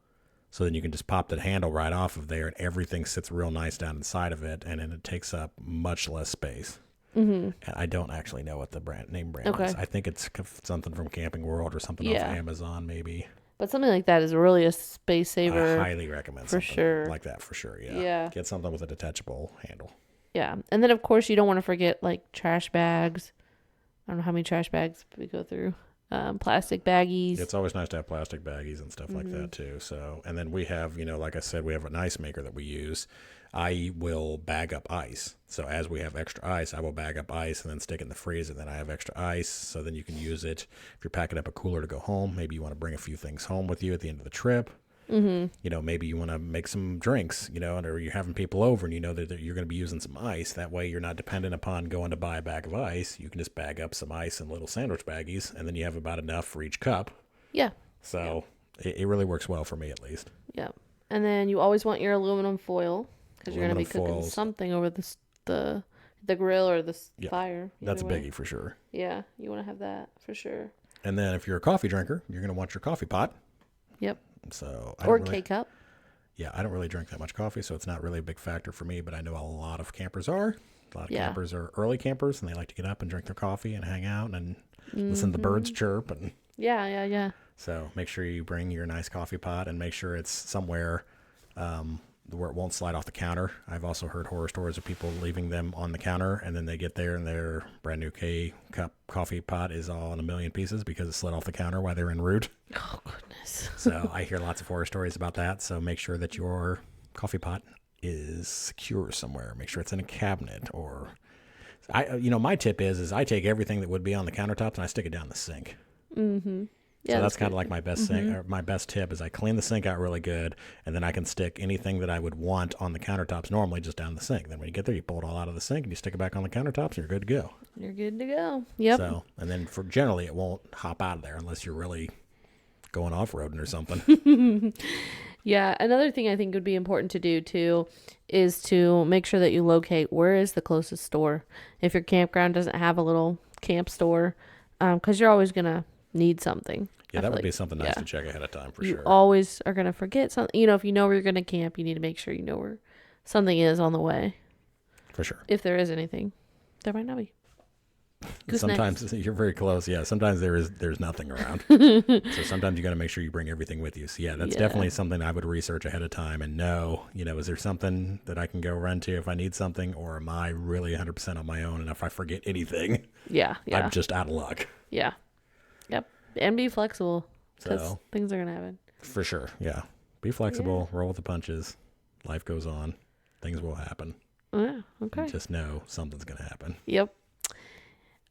So then you can just pop the handle right off of there, and everything sits real nice down inside of it, and then it takes up much less space. And I don't actually know what the brand Okay. is. I think it's something from Camping World or something Yeah. off Amazon, maybe. But something like that is really a space I saver. highly recommend for something sure. like that for sure. Yeah. Yeah. Get something with a detachable handle. Yeah. And then of course you don't want to forget like trash bags. I don't know how many trash bags we go through. Plastic baggies. It's always nice to have plastic baggies and stuff like that too. So, and then we have, like I said, we have an ice maker that we use. I will bag up ice. So as we have extra ice, I will bag up ice and then stick it in the freezer. Then I have extra ice, so then you can use it if you're packing up a cooler to go home. Maybe you want to bring a few things home with you at the end of the trip. Maybe you want to make some drinks, or you're having people over and you know that you're going to be using some ice. That way you're not dependent upon going to buy a bag of ice. You can just bag up some ice in little sandwich baggies, and then you have about enough for each cup. Yeah. So it really works well for me, at least. Yeah. And then you always want your aluminum foil because you're going to be Aluminum cooking foils. something over the grill or the Yeah, fire. That's a either way. biggie for sure. Yeah. You want to have that for sure. And then if you're a coffee drinker, you're going to want your coffee pot. Yep. So Or K-cup. Yeah, I don't really drink that much coffee, so it's not really a big factor for me, but I know a lot of campers are. A lot of Yeah. campers are early campers, and they like to get up and drink their coffee and hang out and listen to the birds chirp. And Yeah, yeah, yeah. so make sure you bring your nice coffee pot and make sure it's somewhere where it won't slide off the counter. I've also heard horror stories of people leaving them on the counter, and then they get there and their brand new K-cup coffee pot is all in a million pieces because it slid off the counter while they're en route. Oh, goodness. So I hear lots of horror stories about that. So make sure that your coffee pot is secure somewhere. Make sure it's in a cabinet or my tip is I take everything that would be on the countertops and I stick it down the sink. Yeah, So that's kind good. of like my best thing, or my best tip is I clean the sink out really good, and then I can stick anything that I would want on the countertops normally just down the sink. Then when you get there, you pull it all out of the sink and you stick it back on the countertops, and you're good to go. You're good to go. Yep. So, and then for generally, it won't hop out of there unless you're really going off-roading or something. Yeah, another thing I think would be important to do too is to make sure that you locate where is the closest store. If your campground doesn't have a little camp store, because you're always gonna need something. Yeah, I that feel would be like- something nice yeah. to check ahead of time for You sure. always are gonna forget something. If you know where you're gonna camp, you need to make sure you know where something is on the way. For sure. If there is anything, there might not be. Sometimes you're very close. Yeah, sometimes there's nothing around. So sometimes you got to make sure you bring everything with you. So yeah, that's definitely something I would research ahead of time and know, is there something that I can go run to if I need something, or am I really 100% on my own? And if I forget anything, I'm just out of luck. Yeah. Yep. And be flexible, because things are gonna happen. For sure. Yeah. Be flexible. Roll with the punches. Life goes on. Things will happen. Yeah. Okay. Just know something's gonna happen. Yep.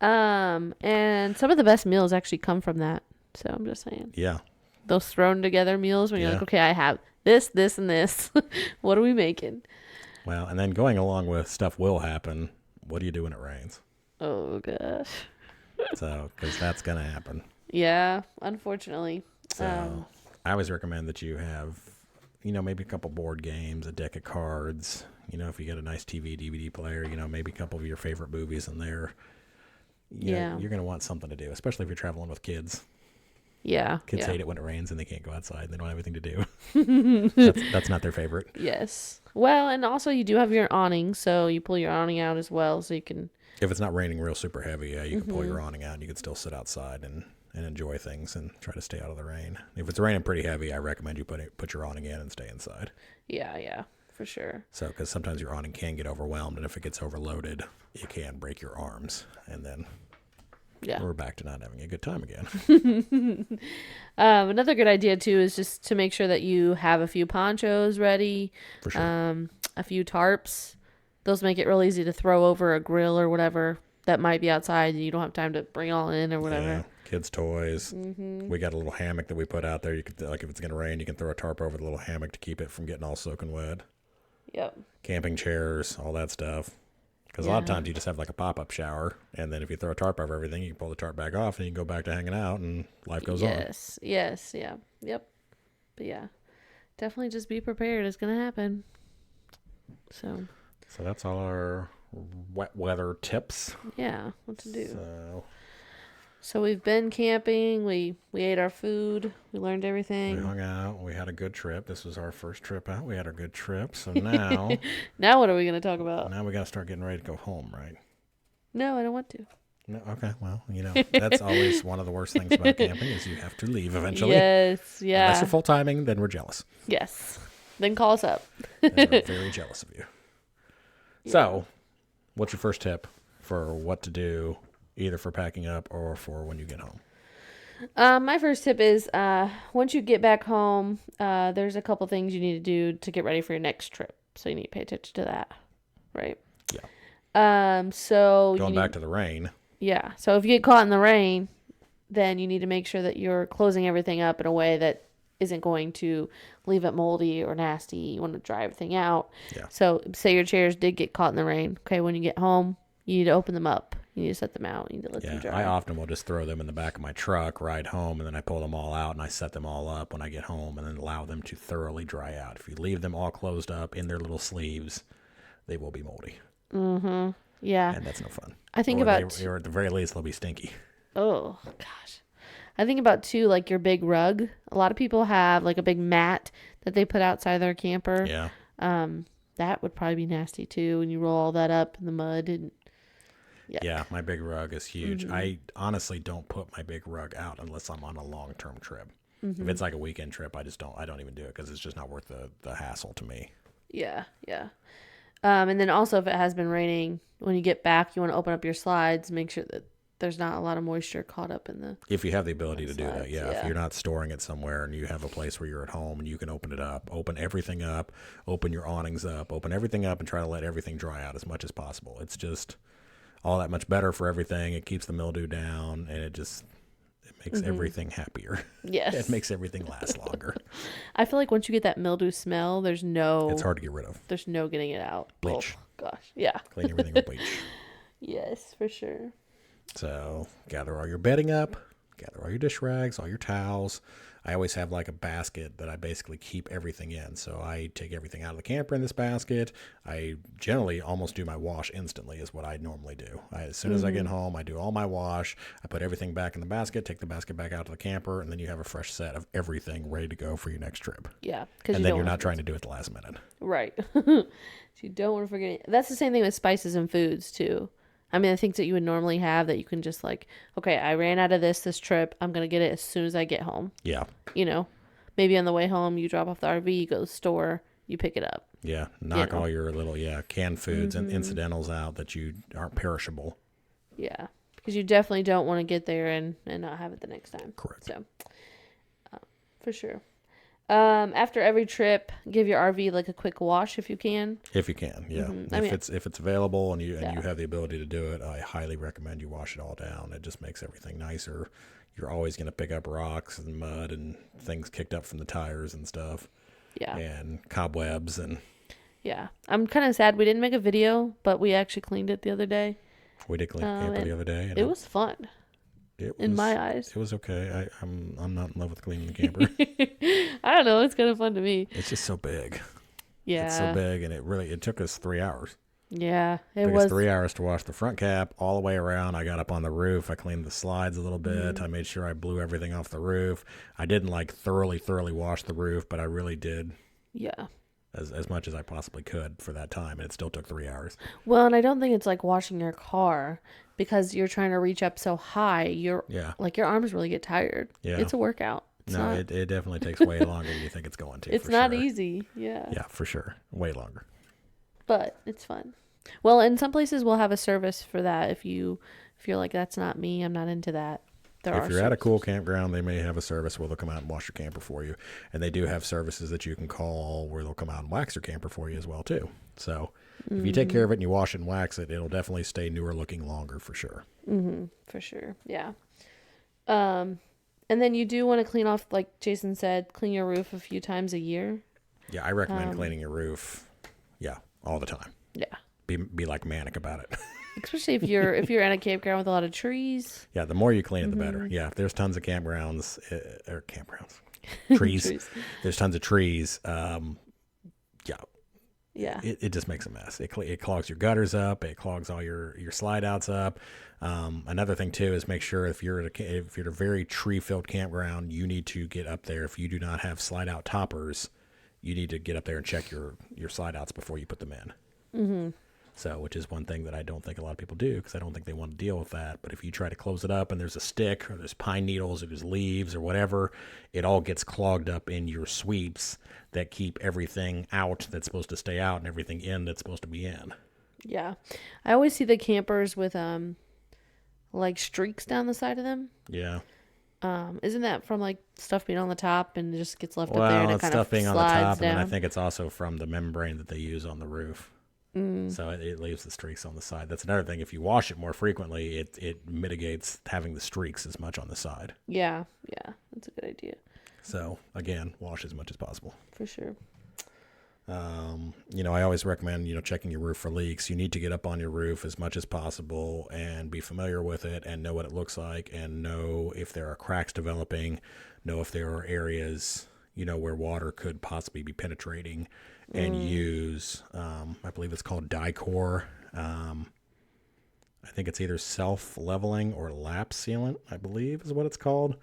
And some of the best meals actually come from that. So I'm just saying. Yeah. Those thrown together meals when you're like, okay, I have this, this, and this. What are we making? Well, and then going along with stuff will happen. What do you do when it rains? Oh, gosh. So, because that's going to happen. Yeah, unfortunately. So, I always recommend that you have, maybe a couple board games, a deck of cards. If you get a nice TV, DVD player, maybe a couple of your favorite movies in there. You're going to want something to do, especially if you're traveling with kids. Yeah. Kids hate it when it rains and they can't go outside and they don't have anything to do. That's not their favorite. Yes. Well, and also you do have your awning, so you pull your awning out as well, so you can... If it's not raining real super heavy, you can pull your awning out and you can still sit outside and enjoy things and try to stay out of the rain. If it's raining pretty heavy, I recommend you put your awning in and stay inside. Yeah, for sure. So, because sometimes your awning can get overwhelmed, and if it gets overloaded, you can break your arms, and then we're back to not having a good time again. Another good idea, too, is just to make sure that you have a few ponchos ready. For sure. A few tarps. Those make it real easy to throw over a grill or whatever that might be outside, and you don't have time to bring all in or whatever. Yeah, kids' toys. We got a little hammock that we put out there. You could, if it's going to rain, you can throw a tarp over the little hammock to keep it from getting all soaking wet. Yep. Camping chairs, all that stuff. Because a lot of times you just have like a pop-up shower, and then if you throw a tarp over everything, you can pull the tarp back off, and you can go back to hanging out, and life goes on. Yes, yeah, yep. But yeah, definitely just be prepared. It's going to happen. So that's all our wet weather tips. Yeah, what to do. So we've been camping. We ate our food. We learned everything. We hung out. We had a good trip. This was our first trip out. We had a good trip. So now... Now what are we going to talk about? Now we got to start getting ready to go home, right? No, I don't want to. No, okay. Well, that's always one of the worst things about camping is you have to leave eventually. Yes, yeah. Unless you're full timing, then we're jealous. Yes. Then call us up. Then we're very jealous of you. Yeah. So, what's your first tip for what to do, either for packing up or for when you get home? My first tip is once you get back home, there's a couple things you need to do to get ready for your next trip. So you need to pay attention to that, right? Yeah. So going back to the rain. Yeah. So if you get caught in the rain, then you need to make sure that you're closing everything up in a way that isn't going to leave it moldy or nasty. You want to dry everything out. Yeah. So say your chairs did get caught in the rain. Okay, when you get home, you need to open them up. You need to set them out. You need to let them dry. I often will just throw them in the back of my truck, ride home, and then I pull them all out and I set them all up when I get home and then allow them to thoroughly dry out. If you leave them all closed up in their little sleeves, they will be moldy. Mm-hmm. Yeah. And that's no fun. I think or at the very least, they'll be stinky. Oh, gosh. I think about, too, like your big rug. A lot of people have, like, a big mat that they put outside their camper. Yeah. That would probably be nasty, too, when you roll all that up in the mud. And yeah, my big rug is huge. Mm-hmm. I honestly don't put my big rug out unless I'm on a long-term trip. Mm-hmm. If it's like a weekend trip, I don't even do it because it's just not worth the hassle to me. Yeah. And then also if it has been raining, when you get back, you want to open up your slides, make sure that there's not a lot of moisture caught up in the... If you have the ability to do slides, that, yeah. If you're not storing it somewhere and you have a place where you're at home and you can open it up, open everything up, open your awnings up, open everything up and try to let everything dry out as much as possible. It's just all that much better for everything. It keeps the mildew down and it makes everything happier. Yes. It makes everything last longer. I feel like once you get that mildew smell, it's hard to get rid of. There's no getting it out. Bleach. Oh, gosh. Yeah. Clean everything with bleach. Yes, for sure. So gather all your bedding up, gather all your dish rags, all your towels. I always have like a basket that I basically keep everything in. So I take everything out of the camper in this basket. I generally almost do my wash instantly is what I normally do. As soon as I get home, I do all my wash. I put everything back in the basket, take the basket back out to the camper, and then you have a fresh set of everything ready to go for your next trip. Yeah. And then you're not trying to do it the last minute. Right. You don't want to forget it. That's the same thing with spices and foods too. I mean, the things that you would normally have that you can just like, okay, I ran out of this trip. I'm going to get it as soon as I get home. Yeah. You know, maybe on the way home, you drop off the RV, you go to the store, you pick it up. Yeah. Knock all your little, canned foods and incidentals out that you aren't perishable. Yeah. Because you definitely don't want to get there and not have it the next time. Correct. So, for sure. After every trip, give your RV like a quick wash if you can. If you can, yeah. If it's available and you have the ability to do it, I highly recommend you wash it all down. It just makes everything nicer. You're always going to pick up rocks and mud and things kicked up from the tires and stuff. Yeah. And cobwebs and. Yeah, I'm kind of sad we didn't make a video, but we actually cleaned it the other day. We did clean the camper the other day. And it was fun. In my eyes, it was okay. I'm not in love with cleaning the camper. I don't know. It's kind of fun to me. It's just so big. Yeah, it's so big, and it took us 3 hours. Yeah, it took us 3 hours to wash the front cap all the way around. I got up on the roof. I cleaned the slides a little bit. I made sure I blew everything off the roof. I didn't like thoroughly wash the roof, but I really did. Yeah. As much as I possibly could for that time, and it still took 3 hours. Well, and I don't think it's like washing your car because you're trying to reach up so high. Your arms really get tired. Yeah, it's a workout. It definitely takes way longer than you think it's going to. It's not easy. Yeah. Yeah, for sure. Way longer. But it's fun. Well, in some places we'll have a service for that if you're like, that's not me, I'm not into that. If you're at a cool campground, they may have a service where they'll come out and wash your camper for you. And they do have services that you can call where they'll come out and wax your camper for you as well, too. So if you take care of it and you wash it and wax it, it'll definitely stay newer looking longer for sure. Mm-hmm. For sure. Yeah. And then you do want to clean off, like Jason said, clean your roof a few times a year. Yeah, I recommend cleaning your roof. Yeah, all the time. Yeah. Be like manic about it. Especially if you're in a campground with a lot of trees. Yeah, the more you clean it, the better. Yeah, if there's tons of campgrounds, trees. There's tons of trees. Yeah. It just makes a mess. It clogs your gutters up. It clogs all your slide outs up. Another thing too is make sure if you're at a very tree filled campground, you need to get up there. If you do not have slide out toppers, you need to get up there and check your slide outs before you put them in. Mm-hmm. So, which is one thing that I don't think a lot of people do because I don't think they want to deal with that. But if you try to close it up and there's a stick or there's pine needles or there's leaves or whatever, it all gets clogged up in your sweeps that keep everything out that's supposed to stay out and everything in that's supposed to be in. Yeah. I always see the campers with like streaks down the side of them. Yeah. Isn't that from like stuff being on the top and it just gets left up there and it kind stuff of being on slides the top, down? and I think it's also from the membrane that they use on the roof. So it leaves the streaks on the side. That's another thing. If you wash it more frequently, it mitigates having the streaks as much on the side. Yeah, that's a good idea. So again, wash as much as possible. For sure. I always recommend, checking your roof for leaks. You need to get up on your roof as much as possible and be familiar with it and know what it looks like and know if there are cracks developing, know if there are areas, where water could possibly be penetrating, and use, I believe it's called Dicor. I think it's either self-leveling or lap sealant, I believe is what it's called.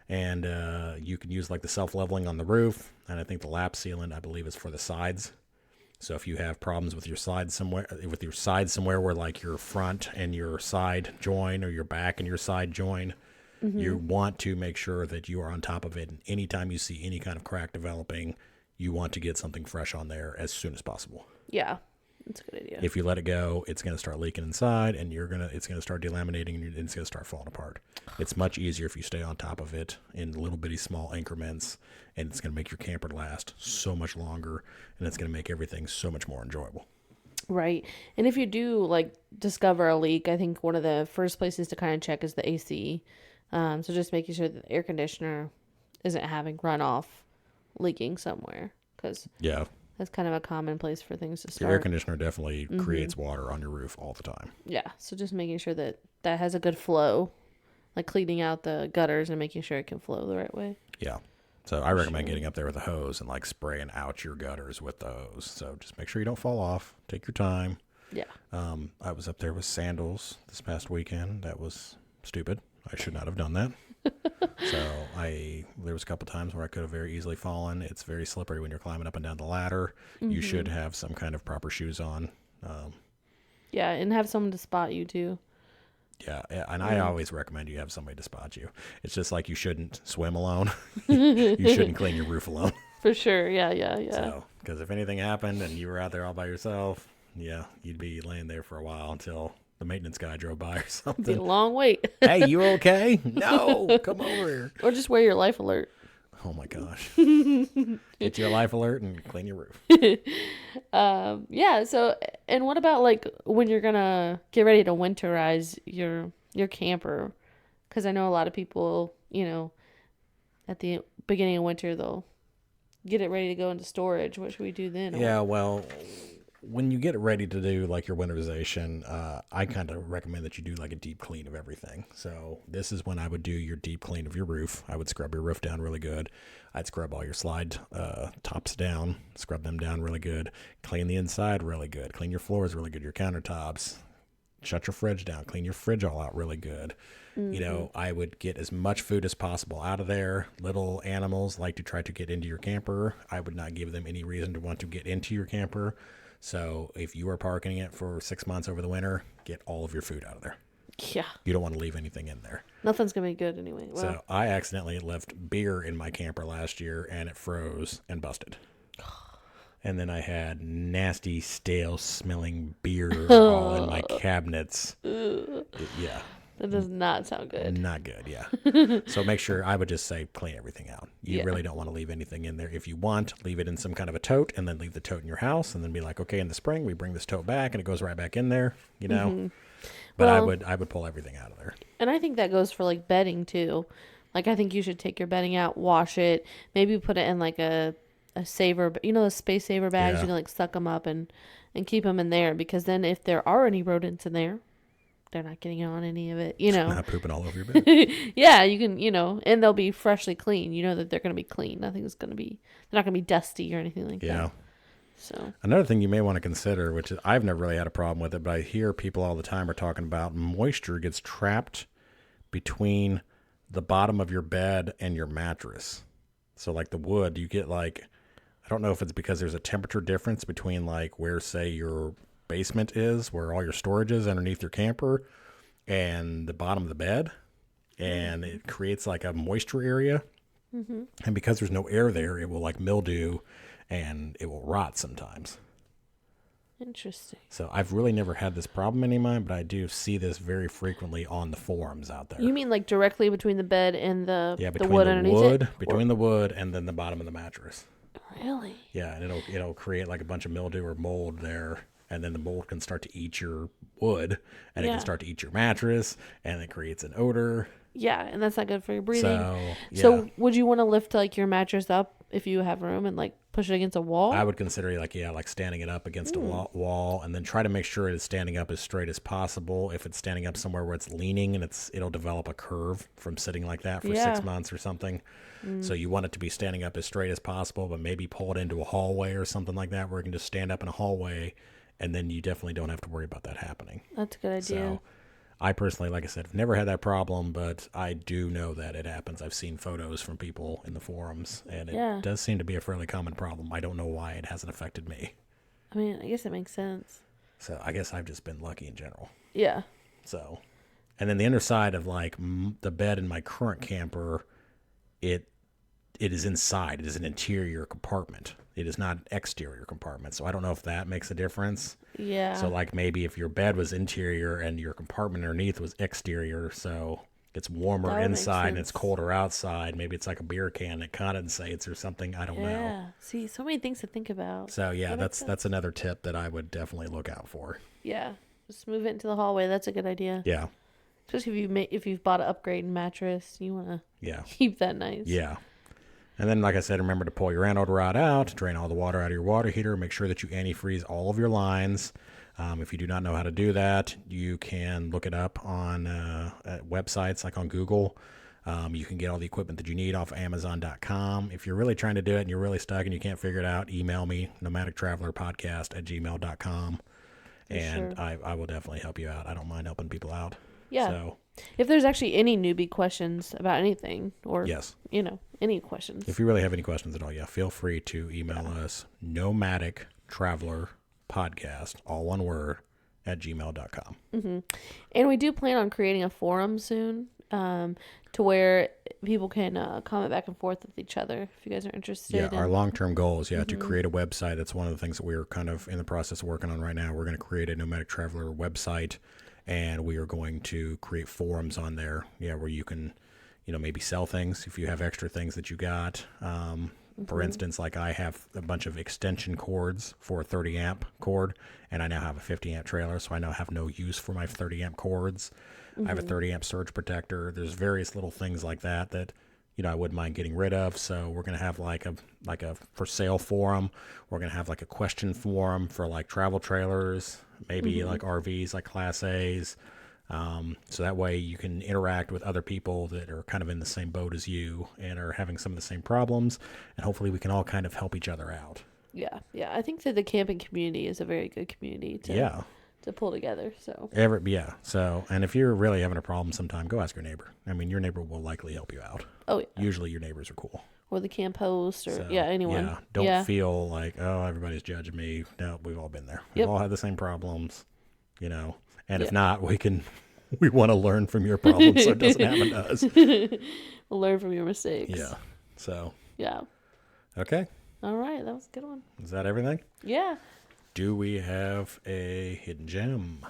And you can use like the self-leveling on the roof, and I think the lap sealant, I believe, is for the sides. So if you have problems with your side somewhere where like your front and your side join or your back and your side join, you want to make sure that you are on top of it. And anytime you see any kind of crack developing, you want to get something fresh on there as soon as possible. Yeah, that's a good idea. If you let it go, it's going to start leaking inside, and it's going to start delaminating, and it's going to start falling apart. It's much easier if you stay on top of it in little bitty small increments, and it's going to make your camper last so much longer, and it's going to make everything so much more enjoyable. Right. And if you do like discover a leak, I think one of the first places to kind of check is the AC. So just making sure that the air conditioner isn't having runoff leaking somewhere, because that's kind of a common place for things to start. Your air conditioner definitely creates water on your roof all the time. Yeah, so just making sure that has a good flow, like cleaning out the gutters and making sure it can flow the right way. Yeah, so I recommend getting up there with a hose and like spraying out your gutters with the hose. So just make sure you don't fall off. Take your time. Yeah. I was up there with sandals this past weekend. That was stupid. I should not have done that. There was a couple times where I could have very easily fallen. It's very slippery when you're climbing up and down the ladder. You should have some kind of proper shoes on. Yeah, and have someone to spot you too. Yeah, and I always recommend you have somebody to spot you. It's just like you shouldn't swim alone. You shouldn't clean your roof alone. For sure. Yeah. So, because if anything happened and you were out there all by yourself, yeah, you'd be laying there for a while until the maintenance guy drove by or It'd be a something. long wait. Hey, you okay? No, come over here. Or just wear your life alert. Oh my gosh. Get your life alert and clean your roof. Yeah, so and what about like when you're gonna get ready to winterize your camper? Because I know a lot of people, at the beginning of winter they'll get it ready to go into storage. What should we do then? Yeah, well, when you get ready to do like your winterization, I kind of recommend that you do like a deep clean of everything. So this is when I would do your deep clean of your roof. I would scrub your roof down really good. I'd scrub all your slide tops down, scrub them down really good. Clean the inside really good. Clean your floors really good. Your countertops. Shut your fridge down. Clean your fridge all out really good. I would get as much food as possible out of there. Little animals like to try to get into your camper. I would not give them any reason to want to get into your camper. So if you are parking it for 6 months over the winter, get all of your food out of there. Yeah. You don't want to leave anything in there. Nothing's going to be good anyway. Well, So I accidentally left beer in my camper last year and it froze and busted. And then I had nasty, stale smelling beer all in my cabinets. Yeah. that does not sound good. Not good, yeah. So make sure, I would just say clean everything out. You really don't want to leave anything in there. If you want, leave it in some kind of a tote and then leave the tote in your house and then be like, okay, in the spring we bring this tote back and it goes right back in there, But Well, I would pull everything out of there. And I think that goes for like bedding too. Like I think you should take your bedding out, wash it, maybe put it in like a saver, the space saver bags. Yeah. You can like suck them up and keep them in there because then if there are any rodents in there, they're not getting on any of it, Not pooping all over your bed. Yeah, you can, and they'll be freshly clean. You know that they're going to be clean. Nothing's going to be, they're not going to be dusty or anything like Yeah. that. So, Another thing you may want to consider, which is I've never really had a problem with it, but I hear people all the time are talking about moisture gets trapped between the bottom of your bed and your mattress. So like the wood, you get like, I don't know if it's because there's a temperature difference between like where, say, your basement is, where all your storage is underneath your camper, and the bottom of the bed. And it creates like a moisture area. mm-hmm. And because there's no air there, it will like mildew and it will rot sometimes. Interesting. So I've really never had this problem in mine, but I do see this very frequently on the forums out there. You mean like directly between the bed and the between wood the underneath wood, it? between the wood and then the bottom of the mattress. Really? Yeah, and it'll create like a bunch of mildew or mold there, and then the mold can start to eat your wood, and it Yeah. can start to eat your mattress, and it creates an odor. Yeah, and that's not good for your breathing. So would you want to lift like your mattress up if you have room and like push it against a wall? I would consider like standing it up against a wall, and then try to make sure it's standing up as straight as possible. If it's standing up somewhere where it's leaning, and it'll develop a curve from sitting like that for 6 months or something. So you want it to be standing up as straight as possible, but maybe pull it into a hallway or something like that where it can just stand up in a hallway, and then you definitely don't have to worry about that happening. That's a good idea. So I personally, like I said, have never had that problem, but I do know that it happens. I've seen photos from people in the forums, and it does seem to be a fairly common problem. I don't know why it hasn't affected me. I mean, I guess it makes sense. So I guess I've just been lucky in general. Yeah. So, and then the underside of like the bed in my current camper, it is inside. It is an interior compartment. It is not an exterior compartment. So I don't know if that makes a difference. Yeah. So like maybe if your bed was interior and your compartment underneath was exterior, so it's warmer inside and it's colder outside. Maybe it's like a beer can that condensates or something. I don't know. Yeah. See, so many things to think about. So yeah, that's another tip that I would definitely look out for. Yeah. Just move it into the hallway. That's a good idea. Yeah. Especially if you've bought an upgrade mattress, you want to keep that nice. Yeah. And then, like I said, remember to pull your anode rod out, drain all the water out of your water heater, make sure that you antifreeze all of your lines. If you do not know how to do that, you can look it up on at websites like on Google. You can get all the equipment that you need off Amazon.com. If you're really trying to do it and you're really stuck and you can't figure it out, email me, nomadictravelerpodcast@gmail.com. And I will definitely help you out. I don't mind helping people out. Yeah. So, if there's actually any newbie questions about anything or, yes. Any questions. If you really have any questions at all, feel free to email us, Nomadic Traveler Podcast, all one word, nomadic@gmail.com. And we do plan on creating a forum soon, to where people can comment back and forth with each other if you guys are interested. Yeah, our long-term goal is, to create a website. That's one of the things that we're kind of in the process of working on right now. We're going to create a Nomadic Traveler website, and we are going to create forums on there, where you can, maybe sell things if you have extra things that you got. For instance, like I have a bunch of extension cords for a 30 amp cord, and I now have a 50 amp trailer, so I now have no use for my 30 amp cords. I have a 30 amp surge protector. There's various little things like that I wouldn't mind getting rid of. So we're going to have like a for sale forum. We're going to have like a question forum for like travel trailers, maybe like RVs, like Class A's. So that way you can interact with other people that are kind of in the same boat as you and are having some of the same problems. And hopefully we can all kind of help each other out. Yeah. I think that the camping community is a very good community to pull together. So So, and if you're really having a problem sometime, go ask your neighbor. I mean, your neighbor will likely help you out. Oh, yeah. Usually your neighbors are cool. Or the camp host or anyone. Yeah. Don't feel like, oh, everybody's judging me. No, we've all been there. We've all had the same problems, and if not, we want to learn from your problems so it doesn't happen to us. We'll learn from your mistakes. Yeah. So. Yeah. Okay. All right. That was a good one. Is that everything? Yeah. Do we have a hidden gem?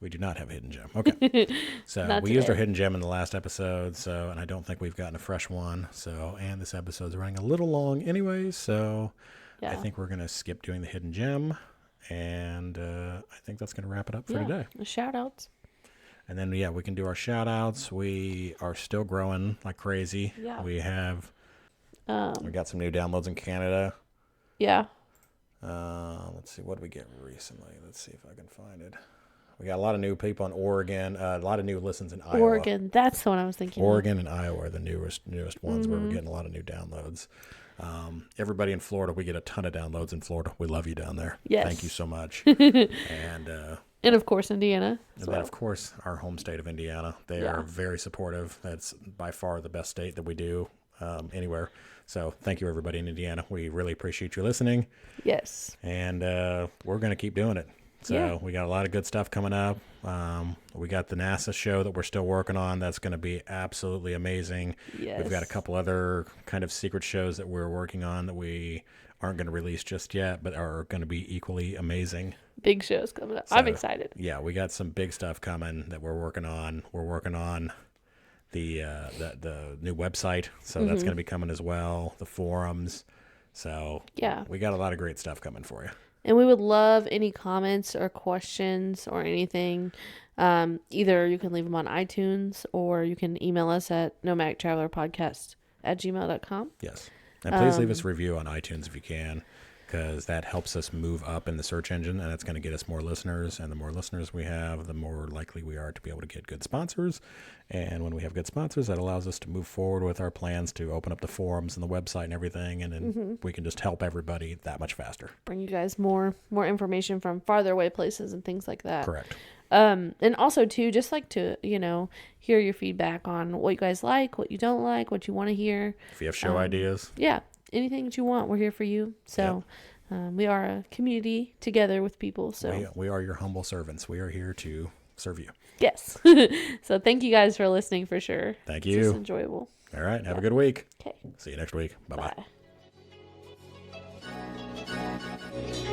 We do not have a hidden gem. Okay. So we used our hidden gem in the last episode, and I don't think we've gotten a fresh one. And this episode's running a little long anyway, so I think we're going to skip doing the hidden gem. And I think that's going to wrap it up for today. The shout outs. And then, we can do our shout outs. We are still growing like crazy. Yeah. We have, we got some new downloads in Canada. Yeah. Let's see, what did we get recently? Let's see if I can find it. We got a lot of new people in Oregon, a lot of new listens in Iowa. Oregon, that's the one I was thinking Oregon and Iowa are the newest ones where we're getting a lot of new downloads. Everybody in Florida, we get a ton of downloads in Florida. We love you down there. Yes. Thank you so much. And of course, Indiana. And then, of course, our home state of Indiana. They are very supportive. That's by far the best state that we do anywhere. So thank you, everybody in Indiana. We really appreciate you listening. Yes. And we're going to keep doing it. So we got a lot of good stuff coming up. We got the NASA show that we're still working on. That's going to be absolutely amazing. Yes. We've got a couple other kind of secret shows that we're working on that we aren't going to release just yet, but are going to be equally amazing. Big shows coming up. So, I'm excited. Yeah, we got some big stuff coming that we're working on. We're working on the new website, so that's going to be coming as well. The forums. So we got a lot of great stuff coming for you. And we would love any comments or questions or anything. Either you can leave them on iTunes or you can email us at nomadictravelerpodcast@gmail.com. Yes. And please leave us a review on iTunes if you can, because that helps us move up in the search engine, and it's going to get us more listeners. And the more listeners we have, the more likely we are to be able to get good sponsors. And when we have good sponsors, that allows us to move forward with our plans to open up the forums and the website and everything. And then we can just help everybody that much faster. Bring you guys more information from farther away places and things like that. Correct. And also, too, just like to, hear your feedback on what you guys like, what you don't like, what you want to hear. If you have show ideas. Yeah. Anything that you want, we're here for you. So we are a community together with people. So we are your humble servants. We are here to serve you. Yes. So thank you guys for listening for sure. Thank you. It's just enjoyable. All right. Have a good week. Okay. See you next week. Bye-bye. Bye.